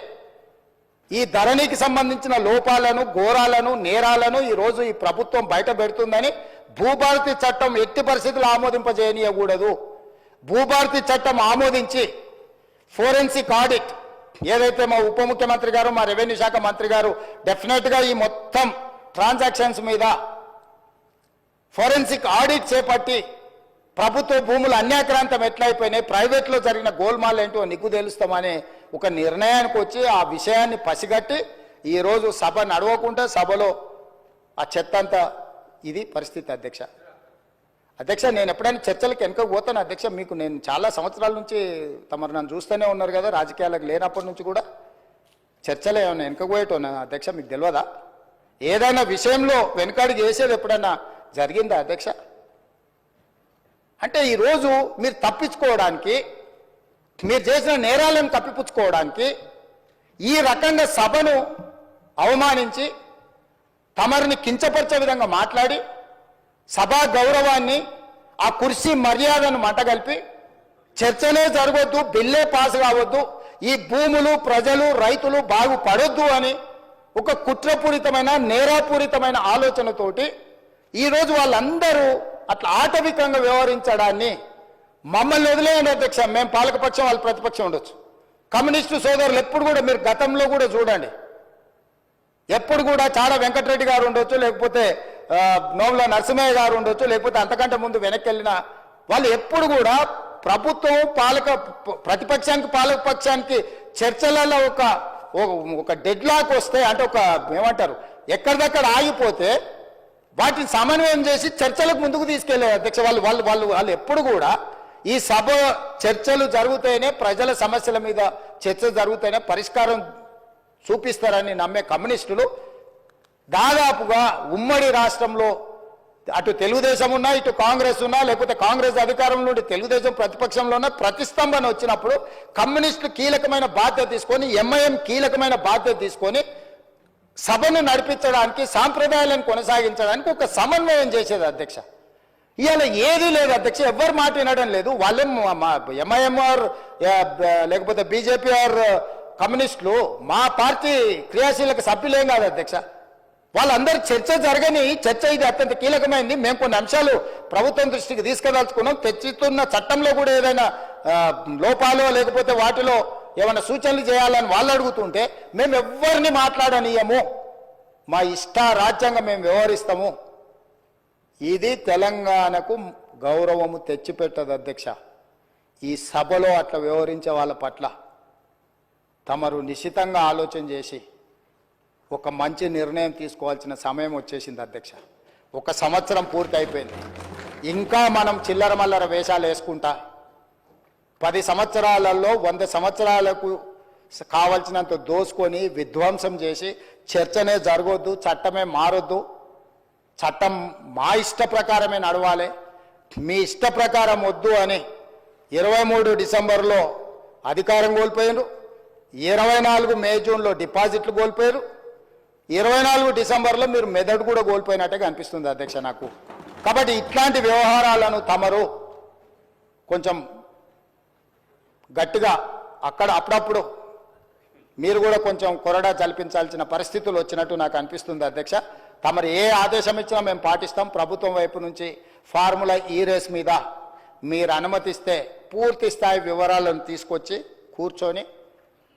ఈ ధరణికి సంబంధించిన లోపాలను ఘోరాలను నేరాలను ఈరోజు ఈ ప్రభుత్వం బయట పెడుతుందని భూభారతి చట్టం ఎట్టి పరిస్థితులు ఆమోదింపజేయనీయకూడదు భూభారతి చట్టం ఆమోదించి ఫోరెన్సిక్ ఆడిట్ ఏదైతే మా ఉప ముఖ్యమంత్రి గారు మా రెవెన్యూ శాఖ మంత్రి గారు డెఫినెట్గా ఈ మొత్తం ట్రాన్సాక్షన్స్ మీద ఫోరెన్సిక్ ఆడిట్ చేపట్టి ప్రభుత్వ భూములు అన్యాక్రాంతం ఎట్లయిపోయినాయి ప్రైవేట్లో జరిగిన గోల్మాల్ ఏంటో నిగ్గు తెలుస్తామనే ఒక నిర్ణయానికి వచ్చి ఆ విషయాన్ని పసిగట్టి ఈరోజు సభ నడవకుండా సభలో ఆ చెత్త అంతా ఇది పరిస్థితి అధ్యక్ష నేను ఎప్పుడైనా చర్చలకు వెనక పోతాను అధ్యక్ష మీకు నేను చాలా సంవత్సరాల నుంచి తమరు నన్ను చూస్తూనే ఉన్నారు కదా రాజకీయాలకు లేనప్పటి నుంచి కూడా చర్చలు ఏమైనా వెనకపోయేటోనా అధ్యక్ష మీకు తెలియదా ఏదైనా విషయంలో వెనకడుగు వేసేది ఎప్పుడైనా జరిగిందా అధ్యక్ష అంటే ఈరోజు మీరు తప్పించుకోవడానికి మీరు చేసిన నేరాలను కప్పిపుచ్చుకోవడానికి ఈ రకంగా సభను అవమానించి తమరిని కించపరిచే విధంగా మాట్లాడి సభా గౌరవాన్ని ఆ కుర్చీ మర్యాదను మంటగలిపి చర్చలే జరగొద్దు, బిల్లే పాస్ కావద్దు, ఈ భూములు ప్రజలు రైతులు బాగుపడొద్దు అని ఒక కుట్రపూరితమైన నేరాపూరితమైన ఆలోచనతోటి ఈరోజు వాళ్ళందరూ అట్లా ఆటవికంగా వ్యవహరించడాన్ని మమ్మల్ని వదిలేయండి అధ్యక్ష. మేము పాలకపక్షం, వాళ్ళు ప్రతిపక్షం ఉండొచ్చు. కమ్యూనిస్టు సోదరులు ఎప్పుడు కూడా మీరు గతంలో కూడా చూడండి, ఎప్పుడు కూడా చాలా వెంకటరెడ్డి గారు ఉండొచ్చు, లేకపోతే నోముల నరసింహయ్య గారు ఉండొచ్చు, లేకపోతే అంతకంటే ముందు వెనక్కి వెళ్ళిన వాళ్ళు ఎప్పుడు కూడా ప్రభుత్వం ప్రతిపక్షానికి పాలకపక్షానికి చర్చలలో ఒక డెడ్ లాక్ వస్తే, అంటే ఒక ఏమంటారు ఎక్కడిదక్కడ ఆగిపోతే వాటిని సమన్వయం చేసి చర్చలకు ముందుకు తీసుకెళ్లే అధ్యక్ష. వాళ్ళు ఎప్పుడు కూడా ఈ సభ చర్చలు జరుగుతాయనే, ప్రజల సమస్యల మీద చర్చలు జరుగుతాయనే పరిష్కారం చూపిస్తారని నమ్మే కమ్యూనిస్టులు దాదాపుగా ఉమ్మడి రాష్ట్రంలో అటు తెలుగుదేశం ఉన్నా, ఇటు కాంగ్రెస్ ఉన్నా, లేకపోతే కాంగ్రెస్ అధికారంలో నుండి తెలుగుదేశం ప్రతిపక్షంలో ఉన్న ప్రతిష్టంభన వచ్చినప్పుడు కమ్యూనిస్టులు కీలకమైన బాధ్యత తీసుకొని, ఎంఐఎం కీలకమైన బాధ్యత తీసుకొని సభను నడిపించడానికి, సాంప్రదాయాలను కొనసాగించడానికి ఒక సమన్వయం చేసేది అధ్యక్ష. ఇవాళ ఏదీ లేదు అధ్యక్ష, ఎవ్వరు మాట వినడం లేదు. వాళ్ళేం ఎంఐఎం ఆర్ లేకపోతే బీజేపీ ఆర్ కమ్యూనిస్టులు మా పార్టీ క్రియాశీలక సభ్యులేం కాదు అధ్యక్ష. వాళ్ళందరూ చర్చ జరగని చర్చ ఇది అత్యంత కీలకమైంది. మేము కొన్ని అంశాలు ప్రభుత్వం దృష్టికి తీసుకుదలుచుకున్నాం. తెచ్చుతున్న చట్టంలో కూడా ఏదైనా లోపాలు లేకపోతే వాటిలో ఏమైనా సూచనలు చేయాలని వాళ్ళు అడుగుతుంటే మేము ఎవ్వరిని మాట్లాడనీయము, మా ఇష్ట రాజ్యాంగం మేము వ్యవహరిస్తాము. ఇది తెలంగాణకు గౌరవము తెచ్చిపెట్టదు అధ్యక్ష. ఈ సభలో అట్లా వ్యవహరించే వాళ్ళ పట్ల తమరు నిశితంగా ఆలోచన చేసి ఒక మంచి నిర్ణయం తీసుకోవాల్సిన సమయం వచ్చేసింది అధ్యక్ష. 1 సంవత్సరం పూర్తి అయిపోయింది. ఇంకా మనం చిల్లర మల్లర వేషాలు వేసుకుంటా 10 సంవత్సరాలలో 100 సంవత్సరాలకు కావాల్సినంత దోసుకొని విధ్వంసం చేసి చర్చనే జరగొద్దు, చట్టమే మారొద్దు, చట్టం మా ఇష్ట ప్రకారమే నడవాలి, మీ ఇష్ట ప్రకారం వద్దు అని 23 డిసెంబర్లో అధికారం కోల్పోయారు, 24 మే జూన్లో డిపాజిట్లు కోల్పోయారు, 24 డిసెంబర్లో మీరు మెదడు కూడా కోల్పోయినట్టుగా అనిపిస్తుంది అధ్యక్ష నాకు. కాబట్టి ఇట్లాంటి వ్యవహారాలను తమరు కొంచెం గట్టిగా అప్పుడప్పుడు మీరు కూడా కొంచెం కొరడా జల్పించాల్సిన పరిస్థితులు వచ్చినట్టు నాకు అనిపిస్తుంది అధ్యక్ష. తమరు ఏ ఆదేశం ఇచ్చినా మేము పాటిస్తాం. ప్రభుత్వం వైపు నుంచి ఫార్ములా ఈ రేస్ మీద మీరు అనుమతిస్తే పూర్తి స్థాయి వివరాలను తీసుకొచ్చి కూర్చొని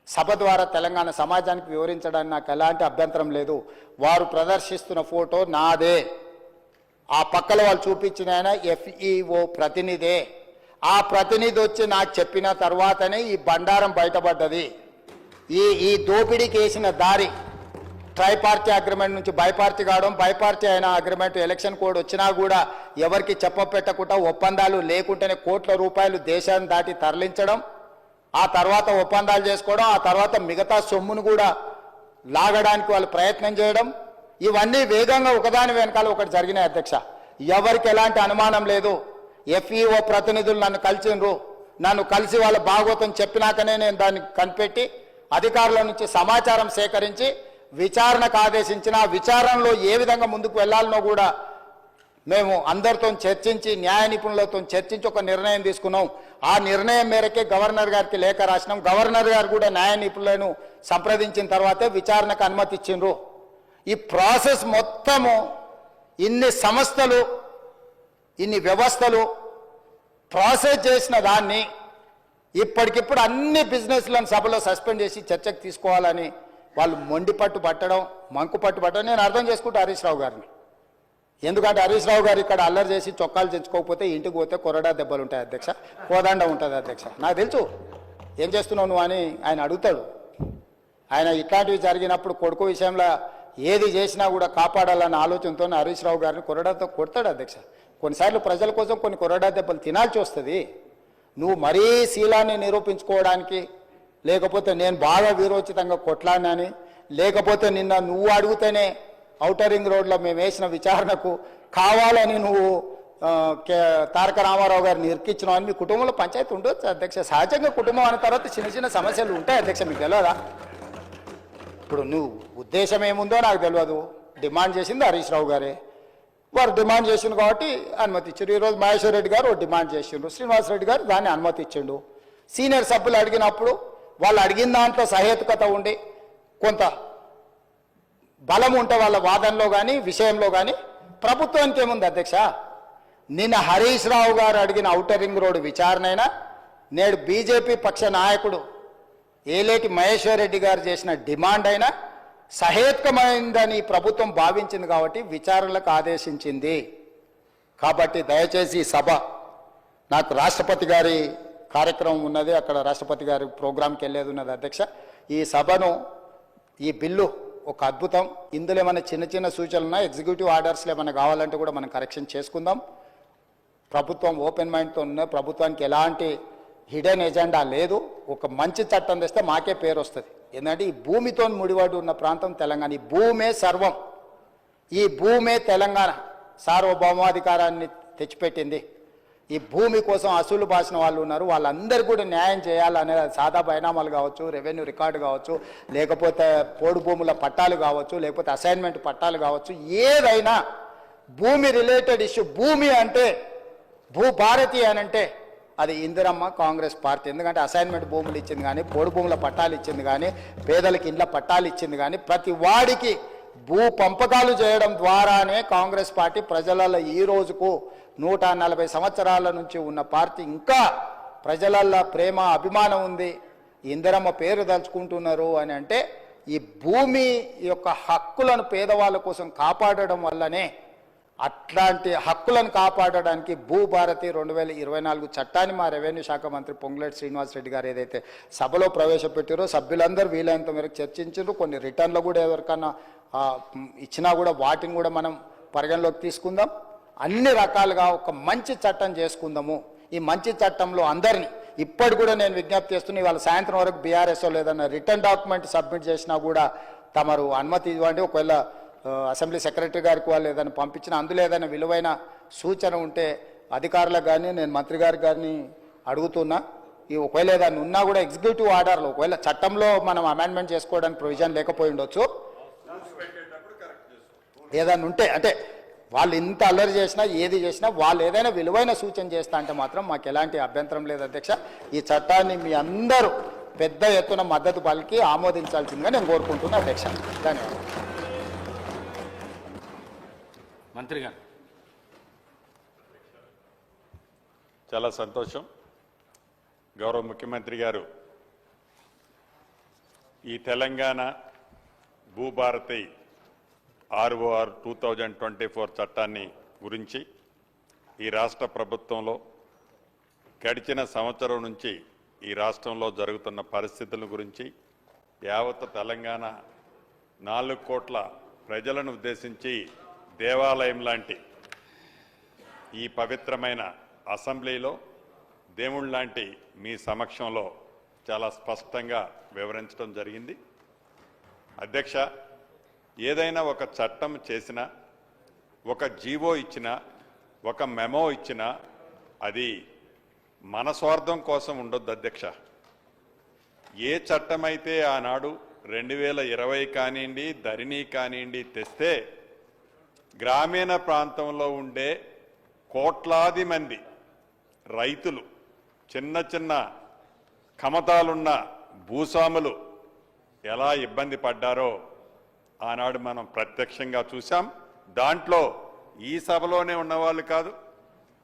సభ ద్వారా తెలంగాణ సమాజానికి వివరించడానికి నాకు ఎలాంటి అభ్యంతరం లేదు. వారు ప్రదర్శిస్తున్న ఫోటో నాదే, ఆ పక్కల వాళ్ళు చూపించిన ఆయన FEO ప్రతినిధే. ఆ ప్రతినిధి వచ్చి నాకు చెప్పిన తర్వాతనే ఈ బండారం బయటపడ్డది. ఈ దోపిడీకి వేసిన దారి ట్రైపార్టీ అగ్రిమెంట్ నుంచి బైపార్టీ కావడం, బైపార్టీ అయిన అగ్రిమెంట్ ఎలక్షన్ కోడ్ వచ్చినా కూడా ఎవరికి చెప్పపెట్టకుండా ఒప్పందాలు లేకుంటేనే కోట్ల రూపాయలు దేశాన్ని దాటి తరలించడం, ఆ తర్వాత ఒప్పందాలు చేసుకోవడం, ఆ తర్వాత మిగతా సొమ్మును కూడా లాగడానికి వాళ్ళు ప్రయత్నం చేయడం, ఇవన్నీ వేగంగా ఒకదాని వెనకాల ఒకటి జరిగినాయి అధ్యక్ష. ఎవరికి ఎలాంటి అనుమానం లేదు. FEO ప్రతినిధులు నన్ను కలిసిండ్రు, నన్ను కలిసి వాళ్ళ భాగవతం చెప్పినాకనే నేను దాన్ని కనిపెట్టి అధికారుల నుంచి సమాచారం సేకరించి విచారణకు ఆదేశించిన, విచారణలో ఏ విధంగా ముందుకు వెళ్లాలనో కూడా మేము అందరితో చర్చించి, న్యాయ నిపుణులతో చర్చించి ఒక నిర్ణయం తీసుకున్నాం. ఆ నిర్ణయం మేరకే గవర్నర్ గారికి లేఖ రాసినాం. గవర్నర్ గారు కూడా న్యాయ నిపుణులను సంప్రదించిన తర్వాతే విచారణకు అనుమతి ఇచ్చిండ్రు. ఈ ప్రాసెస్ మొత్తము ఇన్ని సంస్థలు, ఇన్ని వ్యవస్థలు ప్రాసెస్ చేసిన దాన్ని ఇప్పటికిప్పుడు అన్ని బిజినెస్లను సభలో సస్పెండ్ చేసి చర్చకు తీసుకోవాలని వాళ్ళు మొండిపట్టు పట్టడం, మంకుపట్టు పట్టడం నేను అర్థం చేసుకుంటా హరీష్ రావు గారిని. ఎందుకంటే హరీష్ రావు గారు ఇక్కడ అల్లరి చేసి చొక్కాలు తెచ్చుకోకపోతే ఇంటికి పోతే కొరడా దెబ్బలు ఉంటాయి అధ్యక్ష, కోదండ ఉంటుంది అధ్యక్ష. నాకు తెలుసు ఏం చేస్తున్నావు నువ్వు అని ఆయన అడుగుతాడు. ఆయన ఇట్లాంటివి జరిగినప్పుడు కొడుకు విషయంలో ఏది చేసినా కూడా కాపాడాలన్న ఆలోచనతో హరీష్ రావు గారిని కొరడాతో కొడతాడు అధ్యక్ష. కొన్నిసార్లు ప్రజల కోసం కొన్ని కొరడా దెబ్బలు తినాల్సి వస్తుంది. నువ్వు మరీ శీలాన్ని నిరూపించుకోవడానికి, లేకపోతే నేను బాగా వీరోచితంగా కొట్లాడినని, లేకపోతే నిన్న నువ్వు అడిగితేనే ఔటర్ రింగ్ రోడ్లో మేము వేసిన విచారణకు కావాలని నువ్వు తారక రామారావు గారిని ఇరికిచ్చినావు అని మీ కుటుంబంలో పంచాయతీ ఉండొచ్చు అధ్యక్ష. సహజంగా కుటుంబం అనే తర్వాత చిన్న చిన్న సమస్యలు ఉంటాయి అధ్యక్ష, మీకు తెలియదా? ఇప్పుడు నువ్వు ఉద్దేశం ఏముందో నాకు తెలియదు. డిమాండ్ చేసింది హరీష్ రావు గారే, వారు డిమాండ్ చేసిండు కాబట్టి అనుమతి ఇచ్చారు. ఈరోజు మహేశ్వర్ రెడ్డి గారు డిమాండ్ చేసిండ్రు, శ్రీనివాసరెడ్డి గారు దాన్ని అనుమతి ఇచ్చిండు. సీనియర్ సభ్యులు అడిగినప్పుడు వాళ్ళు అడిగిన దాంట్లో సహేతుకత ఉండి కొంత బలం ఉంటే వాళ్ళ వాదనలో కానీ విషయంలో కానీ ప్రభుత్వానికి ఏముంది అధ్యక్ష? నిన్న హరీష్ రావు గారు అడిగిన ఔటర్ రింగ్ రోడ్డు విచారణ అయినా, నేడు బీజేపీ పక్ష నాయకుడు ఏలేటి మహేశ్వర్ రెడ్డి గారు చేసిన డిమాండ్ అయినా సహేతుకమైందని ప్రభుత్వం భావించింది కాబట్టి విచారణలకు ఆదేశించింది. కాబట్టి దయచేసి ఈ సభ, నాకు రాష్ట్రపతి గారి కార్యక్రమం ఉన్నది, అక్కడ రాష్ట్రపతి గారి ప్రోగ్రాంకి వెళ్ళేది ఉన్నది అధ్యక్ష. ఈ సభను, ఈ బిల్లు ఒక అద్భుతం. ఇందులో ఏమైనా చిన్న చిన్న సూచనలు ఉన్నాయి, ఎగ్జిక్యూటివ్ ఆర్డర్స్లో ఏమైనా కావాలంటే కూడా మనం కరెక్షన్ చేసుకుందాం. ప్రభుత్వం ఓపెన్ మైండ్తో ఉన్నది, ప్రభుత్వానికి ఎలాంటి హిడెన్ ఎజెండా లేదు. ఒక మంచి చట్టం తెస్తే మాకే పేరు వస్తుంది. ఎందుకంటే ఈ భూమితో ముడిపడి ఉన్న ప్రాంతం తెలంగాణ. ఈ భూమే సర్వం, ఈ భూమే తెలంగాణ సార్వభౌమాధికారాన్ని తెచ్చిపెట్టింది. ఈ భూమి కోసం అసూలు బాసిన వాళ్ళు ఉన్నారు, వాళ్ళందరికీ కూడా న్యాయం చేయాలనే సాదా బైనామాలు కావచ్చు, రెవెన్యూ రికార్డు కావచ్చు, లేకపోతే పోడు భూముల పట్టాలు కావచ్చు, లేకపోతే అసైన్మెంట్ పట్టాలు కావచ్చు, ఏదైనా భూమి రిలేటెడ్ ఇష్యూ. భూమి అంటే భూభారతి అని అంటే అది ఇందిరమ్మ కాంగ్రెస్ పార్టీ. ఎందుకంటే అసైన్మెంట్ భూములు ఇచ్చింది కానీ, పోడు భూముల పట్టాలు ఇచ్చింది కానీ, పేదలకు ఇండ్ల పట్టాలు ఇచ్చింది కానీ, ప్రతి వాడికి భూ పంపకాలు చేయడం ద్వారానే కాంగ్రెస్ పార్టీ ప్రజలలో ఈ రోజుకు 140 సంవత్సరాల నుంచి ఉన్న పార్టీ. ఇంకా ప్రజలల్లో ప్రేమ అభిమానం ఉంది, ఇందిరమ్మ పేరు తలుచుకుంటున్నారు అని అంటే ఈ భూమి యొక్క హక్కులను పేదవాళ్ళ కోసం కాపాడడం వల్లనే. అట్లాంటి హక్కులను కాపాడడానికి భూభారతి 2024 చట్టాన్ని మా రెవెన్యూ శాఖ మంత్రి పొంగులేటి శ్రీనివాసరెడ్డి గారు ఏదైతే సభలో ప్రవేశపెట్టారో సభ్యులందరూ వీలైనంత మేరకు చర్చించారు. కొన్ని రిటర్న్లు కూడా ఎవరికన్నా ఇచ్చినా కూడా వాటిని కూడా మనం పరిగణలోకి తీసుకుందాం. అన్ని రకాలుగా ఒక మంచి చట్టం చేసుకుందాము. ఈ మంచి చట్టంలో అందరినీ ఇప్పటి కూడా నేను విజ్ఞప్తి చేస్తున్నా, ఇవాళ సాయంత్రం వరకు బీఆర్ఎస్ఓ లేదన్నా రిటర్న్ డాక్యుమెంట్ సబ్మిట్ చేసినా కూడా తమరు అనుమతి ఇవ్వండి. ఒకవేళ అసెంబ్లీ సెక్రటరీ గారికి వాళ్ళు ఏదైనా పంపించిన అందులో ఏదైనా విలువైన సూచన ఉంటే అధికారులకు కానీ నేను మంత్రి గారికి కానీ అడుగుతున్నా. ఈ ఒకవేళ ఏదైనా ఉన్నా కూడా ఎగ్జిక్యూటివ్ ఆర్డర్లో, ఒకవేళ చట్టంలో మనం అమెండ్మెంట్ చేసుకోవడానికి ప్రొవిజన్ లేకపోయి ఉండొచ్చు, ఏదైనా ఉంటే, అంటే వాళ్ళు ఇంత అల్లరి చేసినా ఏది చేసినా వాళ్ళు ఏదైనా విలువైన సూచన చేస్తా అంటే మాత్రం మాకు ఎలాంటి అభ్యంతరం లేదు అధ్యక్ష. ఈ చట్టాన్ని మీ అందరూ పెద్ద ఎత్తున మద్దతు పలికి ఆమోదించాల్సిందిగా నేను కోరుకుంటున్నా అధ్యక్ష. ధన్యవాదాలు. మంత్రి గారు. చాలా సంతోషం. గౌరవ ముఖ్యమంత్రి గారు ఈ తెలంగాణ భూభారతి ROR 2024 చట్టాన్ని గురించి ఈ రాష్ట్ర ప్రభుత్వంలో గడిచిన సంవత్సరం నుంచి ఈ రాష్ట్రంలో జరుగుతున్న పరిస్థితుల గురించి యావత్ తెలంగాణ 4 కోట్ల ప్రజలను ఉద్దేశించి దేవాలయం లాంటి ఈ పవిత్రమైన అసెంబ్లీలో దేవుళ్ళ లాంటి మీ సమక్షంలో చాలా స్పష్టంగా వివరించడం జరిగింది. అధ్యక్ష, ఏదైనా ఒక చట్టం చేసినా, ఒక జీవో ఇచ్చినా, ఒక మెమో ఇచ్చినా అది మన స్వార్థం కోసం ఉండొద్దు అధ్యక్ష. ఏ చట్టమైతే ఆనాడు 2020 కానివ్వండి, ధరణి కానివ్వండి తెస్తే గ్రామీణ ప్రాంతంలో ఉండే కోట్లాది మంది రైతులు, చిన్న చిన్న కమతాలున్న భూస్వాములు ఎలా ఇబ్బంది పడ్డారో ఆనాడు మనం ప్రత్యక్షంగా చూసాం. దాంట్లో ఈ సభలోనే ఉన్నవాళ్ళు కాదు,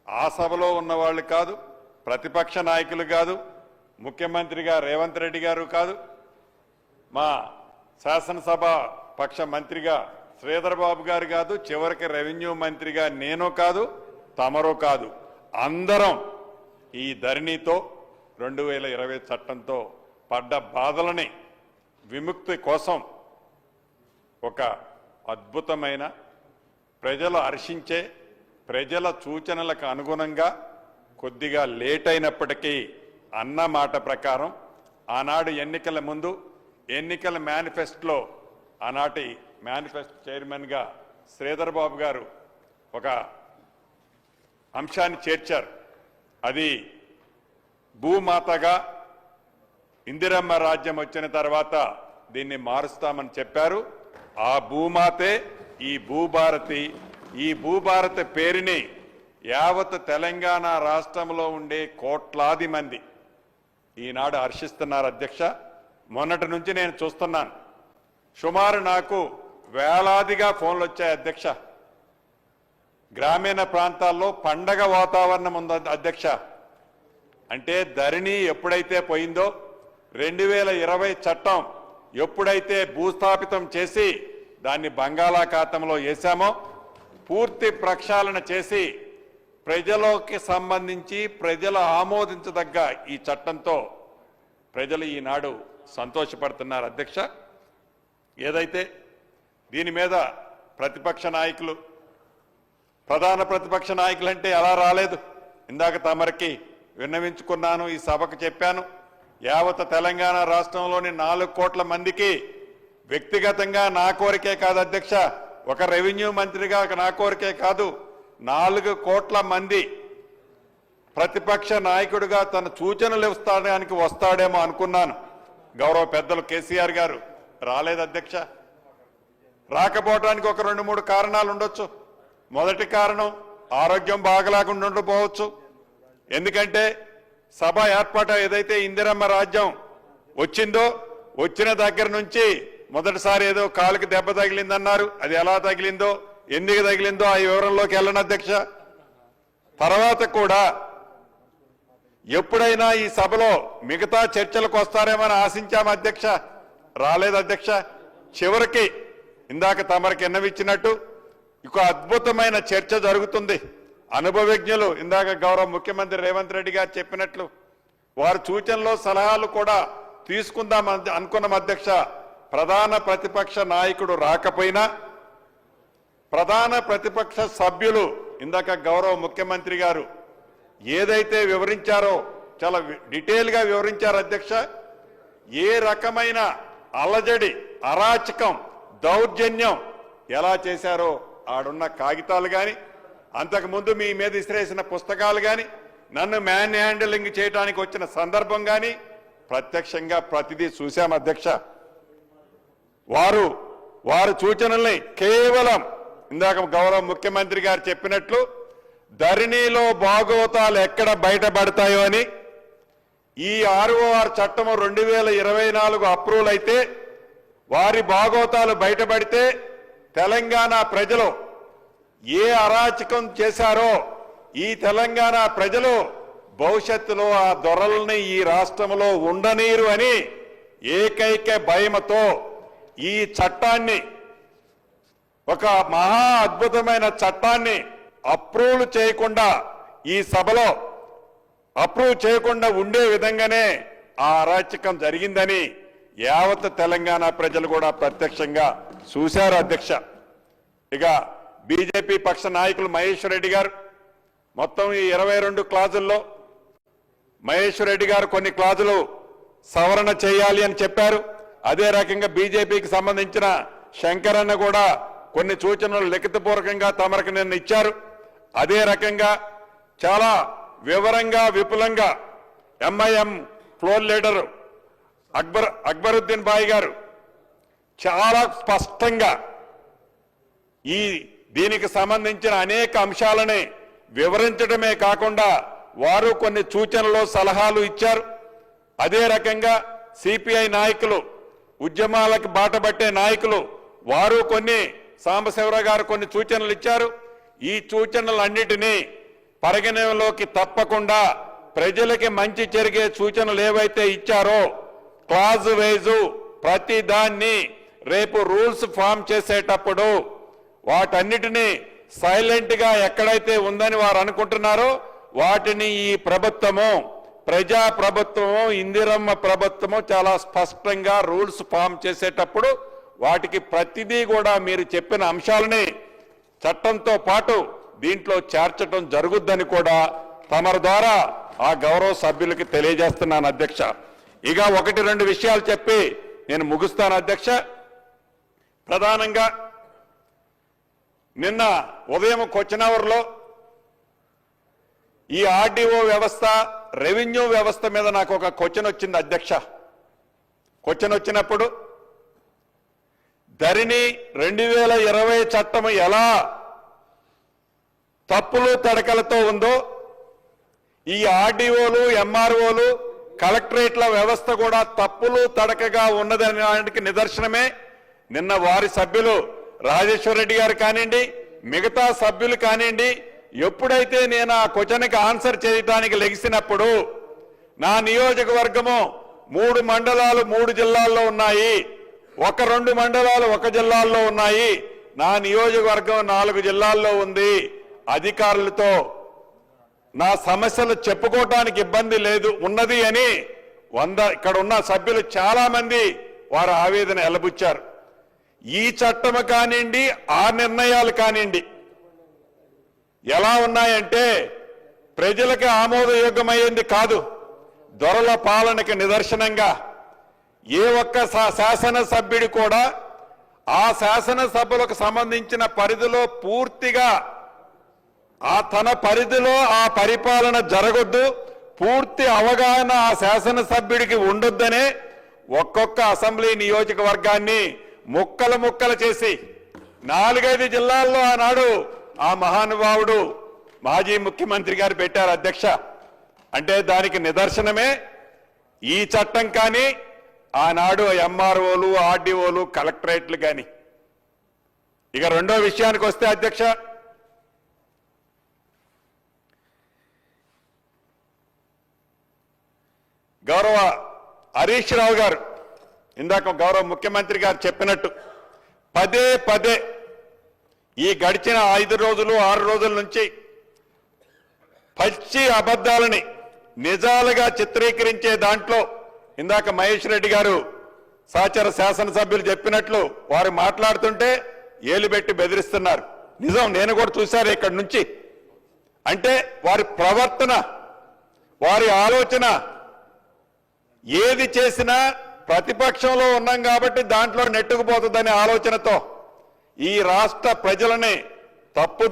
ఆ సభలో ఉన్నవాళ్ళు కాదు, ప్రతిపక్ష నాయకులు కాదు, ముఖ్యమంత్రిగా రేవంత్ రెడ్డి గారు కాదు, మా శాసనసభ పక్ష మంత్రిగా శ్రీధర్ బాబు గారు కాదు, చివరికి రెవెన్యూ మంత్రిగా నేను కాదు, తమరో కాదు, అందరం ఈ ధరణితో 2020 చట్టంతో పడ్డ బాధలని విముక్తి కోసం ఒక అద్భుతమైన ప్రజలు హర్షించే ప్రజల సూచనలకు అనుగుణంగా కొద్దిగా లేట్ అయినప్పటికీ అన్న మాట ప్రకారం ఆనాడు ఎన్నికల ముందు ఎన్నికల మేనిఫెస్టోలో ఆనాటి మేనిఫెస్టో చైర్మన్గా శ్రీధర్ బాబు గారు ఒక అంశాన్ని చేర్చారు. అది భూమాతగా ఇందిరమ్మ రాజ్యం వచ్చిన తర్వాత దీన్ని మారుస్తామని చెప్పారు. ఆ భూమాతే ఈ భూభారతి. ఈ భూభారతి పేరుని యావత్ తెలంగాణ రాష్ట్రంలో ఉండే కోట్లాది మంది ఈనాడు హర్షిస్తున్నారు అధ్యక్ష. మొన్నటి నుంచి నేను చూస్తున్నాను, సుమారు నాకు వేలాదిగా ఫోన్లు వచ్చాయి అధ్యక్ష. గ్రామీణ ప్రాంతాల్లో పండగ వాతావరణం ఉంది అధ్యక్ష. అంటే ధరణి ఎప్పుడైతే పోయిందో, 2020 చట్టం ఎప్పుడైతే భూస్థాపితం చేసి దాన్ని బంగాళాఖాతంలో వేశామో, పూర్తి ప్రక్షాళన చేసి ప్రజలకి సంబంధించి ప్రజలు ఆమోదించదగ్గ ఈ చట్టంతో ప్రజలు ఈనాడు సంతోషపడుతున్నారు అధ్యక్ష. ఏదైతే దీని మీద ప్రతిపక్ష నాయకులు, ప్రధాన ప్రతిపక్ష నాయకులు అంటే ఎలా రాలేదు, ఇందాక తమరికి విన్నవించుకున్నాను, ఈ సభకు చెప్పాను. యావత్ తెలంగాణ రాష్ట్రంలోని 4 కోట్ల మందికి వ్యక్తిగతంగా నా కోరికే కాదు అధ్యక్ష, ఒక రెవెన్యూ మంత్రిగా నా కోరికే కాదు, 4 కోట్ల మంది ప్రతిపక్ష నాయకుడిగా తన సూచనలు ఇస్తాడానికి వస్తాడేమో అనుకున్నాను. గౌరవ పెద్దలు కేసీఆర్ గారు రాలేదు అధ్యక్ష. రాకపోవడానికి ఒక 2-3 కారణాలు ఉండొచ్చు. మొదటి కారణం ఆరోగ్యం బాగలేకుండా ఉండకపోవచ్చు. ఎందుకంటే సభ ఏర్పాటు ఏదైతే ఇందిరమ్మ రాజ్యం వచ్చిందో, వచ్చిన దగ్గర నుంచి మొదటిసారి ఏదో కాలుకి దెబ్బ తగిలిందన్నారు. అది ఎలా తగిలిందో, ఎందుకు తగిలిందో ఆ వివరంలోకి వెళ్ళను అధ్యక్ష. తర్వాత కూడా ఎప్పుడైనా ఈ సభలో మిగతా చర్చలకు వస్తారేమని ఆశించాము అధ్యక్ష, రాలేదు అధ్యక్ష. చివరికి ఇందాక తమరికి ఎన్నవిచ్చినట్టు ఇక అద్భుతమైన చర్చ జరుగుతుంది. అనుభవజ్ఞులు ఇందాక గౌరవ ముఖ్యమంత్రి రేవంత్ రెడ్డి గారు చెప్పినట్లు వారి సూచనలు సలహాలు కూడా తీసుకుందాం అనుకున్నాం అధ్యక్ష. ప్రధాన ప్రతిపక్ష నాయకుడు రాకపోయినా ప్రధాన ప్రతిపక్ష సభ్యులు ఇందాక గౌరవ ముఖ్యమంత్రి గారు ఏదైతే వివరించారో చాలా డీటెయిల్గా వివరించారు అధ్యక్ష. ఏ రకమైన అలజడి, అరాచకం, దౌర్జన్యం ఎలా చేశారో ఆడున్న కాగితాలు కానీ, అంతకుముందు మీ మీద ఇసిరేసిన పుస్తకాలు కానీ, నన్ను మ్యాన్ హ్యాండిలింగ్ చేయడానికి వచ్చిన సందర్భం కానీ ప్రత్యక్షంగా ప్రతిదీ చూశాం అధ్యక్ష. వారు సూచనల్ని కేవలం ఇందాక గౌరవ ముఖ్యమంత్రి గారు చెప్పినట్లు ధరణిలో భాగవతాలు ఎక్కడ బయటపడతాయో అని, ఈ ROR చట్టం 2024 అప్రూవల్ అయితే వారి భాగవతాలు బయటపడితే తెలంగాణ ప్రజలు ఏ అరాచకం చేశారో ఈ తెలంగాణ ప్రజలు భవిష్యత్తులో ఆ దొరల్ని ఈ రాష్ట్రంలో ఉండనీరు అని ఏకైక భయముతో ఈ చట్టాన్ని, ఒక మహా అద్భుతమైన చట్టాన్ని అప్రూవ్ చేయకుండా, ఈ సభలో అప్రూవ్ చేయకుండా ఉండే విధంగానే ఆ అరాచకం జరిగిందని యావత్ తెలంగాణ ప్రజలు కూడా ప్రత్యక్షంగా చూశారు అధ్యక్ష. ఇక బీజేపీ పక్ష నాయకులు మహేశ్వర్ రెడ్డి గారు మొత్తం ఈ 22 క్లాజుల్లో మహేశ్వర్ రెడ్డి గారు కొన్ని క్లాజులు సవరణ చేయాలి అని చెప్పారు. అదే రకంగా బీజేపీకి సంబంధించిన శంకరన్న కూడా కొన్ని సూచనలు లిఖితపూర్వకంగా తమరికి నిన్న ఇచ్చారు. అదే రకంగా చాలా వివరంగా విపులంగా MIM ఫ్లోర్ లీడర్ అక్బరుద్దీన్ బాయ్ గారు చాలా స్పష్టంగా దీనికి సంబంధించిన అనేక అంశాలని వివరించడమే కాకుండా వారు కొన్ని సూచనలు సలహాలు ఇచ్చారు. అదే రకంగా సిపిఐ నాయకులు, ఉద్యమాలకు బాటపట్టే నాయకులు వారు కొన్ని, సాంబశివరావు గారు కొన్ని సూచనలు ఇచ్చారు. ఈ సూచనలన్నిటినీ పరిగణనలోకి తప్పకుండా ప్రజలకి మంచి జరిగే సూచనలు ఏవైతే ఇచ్చారో క్లాజ్ వైజు ప్రతి దాన్ని రేపు రూల్స్ ఫామ్ చేసేటప్పుడు వాటన్నిటినీ సైలెంట్ గా ఎక్కడైతే ఉందని వారు అనుకుంటున్నారో వాటిని ఈ ప్రభుత్వము, ప్రజా ప్రభుత్వము, ఇందిరమ్మ ప్రభుత్వము చాలా స్పష్టంగా రూల్స్ ఫామ్ చేసేటప్పుడు వాటికి ప్రతిదీ కూడా మీరు చెప్పిన అంశాలని చట్టంతో పాటు దీంట్లో చేర్చడం జరుగుద్దని కూడా తమరి ద్వారా ఆ గౌరవ సభ్యులకి తెలియజేస్తున్నాను అధ్యక్ష. ఇక 1-2 విషయాలు చెప్పి నేను ముగిస్తాను అధ్యక్ష. ప్రధానంగా నిన్న ఉదయం కొచ్చినవర్లో ఈ RDO వ్యవస్థ, రెవెన్యూ వ్యవస్థ మీద నాకు ఒక క్వశ్చన్ వచ్చింది అధ్యక్ష. క్వశ్చన్ వచ్చినప్పుడు ధరణి 2020 చట్టం ఎలా తప్పులు తడకలతో ఉందో ఈ ఆర్డీఓలు, ఎంఆర్ఓలు, కలెక్టరేట్ల వ్యవస్థ కూడా తప్పులు తడకగా ఉన్నదనడానికి నిదర్శనమే నిన్న వారి సభ్యులు రాజేశ్వర రెడ్డి గారు కానివ్వండి, మిగతా సభ్యులు కానివ్వండి, ఎప్పుడైతే నేను ఆ క్వశ్చన్కి ఆన్సర్ చేయడానికి లెగిసినప్పుడు నా నియోజకవర్గము 3 మండలాలు 3 జిల్లాల్లో ఉన్నాయి, 1-2 మండలాలు 1 జిల్లాల్లో ఉన్నాయి, నా నియోజకవర్గం 4 జిల్లాల్లో ఉంది. అధికారులతో నా సమస్యలు చెప్పుకోవటానికి ఇబ్బంది లేదు ఉన్నది అని ఇక్కడ ఉన్న సభ్యులు చాలా మంది వారు ఆవేదన వెలబుచ్చారు. ఈ చట్టం కానివ్వండి, ఆ నిర్ణయాలు కానివ్వండి ఎలా ఉన్నాయంటే ప్రజలకు ఆమోదయోగ్యమైంది కాదు, దొరల పాలనకి నిదర్శనంగా ఏ ఒక్క శాసనసభ్యుడు కూడా ఆ శాసనసభలకు సంబంధించిన పరిధిలో పూర్తిగా తన పరిధిలో ఆ పరిపాలన జరగొద్దు, పూర్తి అవగాహన ఆ శాసనసభ్యుడికి ఉండొద్దనే ఒక్కొక్క అసెంబ్లీ నియోజకవర్గాన్ని ముక్కలు చేసి 4-5 జిల్లాల్లో ఆనాడు ఆ మహానుభావుడు మాజీ ముఖ్యమంత్రి గారు పెట్టారు అధ్యక్ష. అంటే దానికి నిదర్శనమే ఈ చట్టం కానీ ఆనాడు ఎంఆర్ఓలు, ఆర్డీఓలు, కలెక్టరేట్లు కానీ. ఇక రెండో విషయానికి వస్తే అధ్యక్ష, గౌరవ హరీష్ రావు గారు ఇందాక గౌరవ ముఖ్యమంత్రి గారు చెప్పినట్టు పదే ఈ గడిచిన 5 రోజులు 6 రోజుల నుంచి పచ్చి అబద్ధాలని నిజాలుగా చిత్రీకరించే దాంట్లో ఇందాక మహేష్ రెడ్డి గారు సహచర శాసనసభ్యులు చెప్పినట్లు వారు మాట్లాడుతుంటే ఏలుబెట్టి బెదిరిస్తున్నారు. నిజం, నేను కూడా చూశాను ఇక్కడి నుంచి. అంటే వారి ప్రవర్తన, వారి ఆలోచన ఏది చేసినా ప్రతిపక్షంలో ఉన్నాం కాబట్టి దాంట్లో నెట్టుకుపోతుందనే ఆలోచనతో ఈ రాష్ట్ర ప్రజలని తప్పు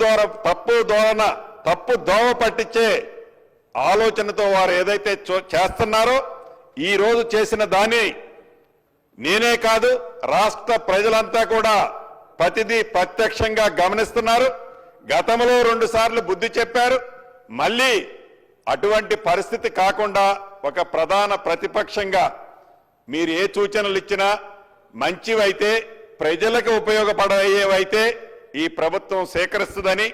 దోవ పట్టించే ఆలోచనతో వారు ఏదైతే చేస్తున్నారో ఈ రోజు చేసిన దాన్ని నేనే కాదు రాష్ట్ర ప్రజలంతా కూడా ప్రతిదీ ప్రత్యక్షంగా గమనిస్తున్నారు. గతంలో 2 సార్లు బుద్ధి చెప్పారు. మళ్ళీ అటువంటి పరిస్థితి కాకుండా ఒక ప్రధాన ప్రతిపక్షంగా మీరు ఏ సూచనలు ఇచ్చినా మంచివైతే ప్రజలకు ఉపయోగపడేవైతే ఈ ప్రభుత్వం సేకరిస్తుందని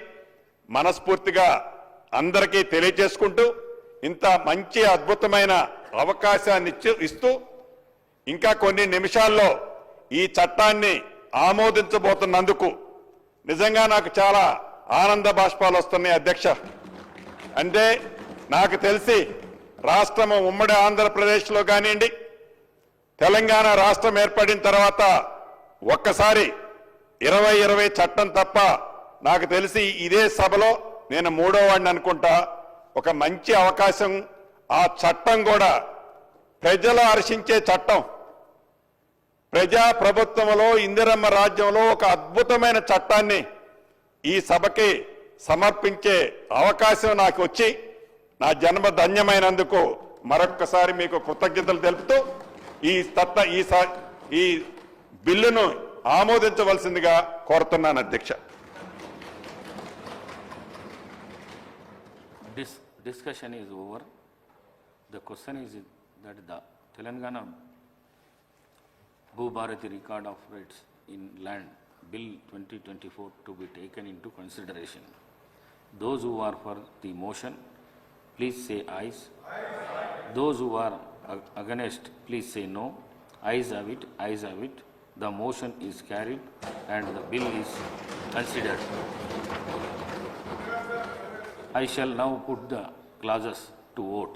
మనస్ఫూర్తిగా అందరికీ తెలియజేసుకుంటూ ఇంత మంచి అద్భుతమైన అవకాశాన్ని ఇస్తూ ఇంకా కొన్ని నిమిషాల్లో ఈ చట్టాన్ని ఆమోదించబోతున్నందుకు నిజంగా నాకు చాలా ఆనంద బాష్పాలు వస్తున్నాయి అధ్యక్ష. అంటే నాకు తెలిసి రాష్ట్రము ఉమ్మడి ఆంధ్రప్రదేశ్లో కానివ్వండి, తెలంగాణ రాష్ట్రం ఏర్పడిన తర్వాత ఒక్కసారి 2020 చట్టం తప్ప నాకు తెలిసి ఇదే సభలో నేను 3వ వాడిని అనుకుంటా. ఒక మంచి అవకాశం, ఆ చట్టం కూడా ప్రజలు హర్షించే చట్టం, ప్రజా ప్రభుత్వంలో ఇందిరమ్మ రాజ్యంలో ఒక అద్భుతమైన చట్టాన్ని ఈ సభకి సమర్పించే అవకాశం నాకు వచ్చి నా జన్మ ధన్యమైనందుకు మరొక్కసారి మీకు కృతజ్ఞతలు తెలుపుతూ ఈ బిల్లును ఆమోదించవలసిందిగా కోరుతున్నాను అధ్యక్ష. Discussion is over. The question is that the Telangana Bhubharati Record of Rights in Land Bill 2024 to be taken into consideration. Those who are for the motion, please say ayes. Those who are against, please say no. Ayes have it, ayes have it. The motion is carried and the bill is considered. I shall now put the clauses to vote.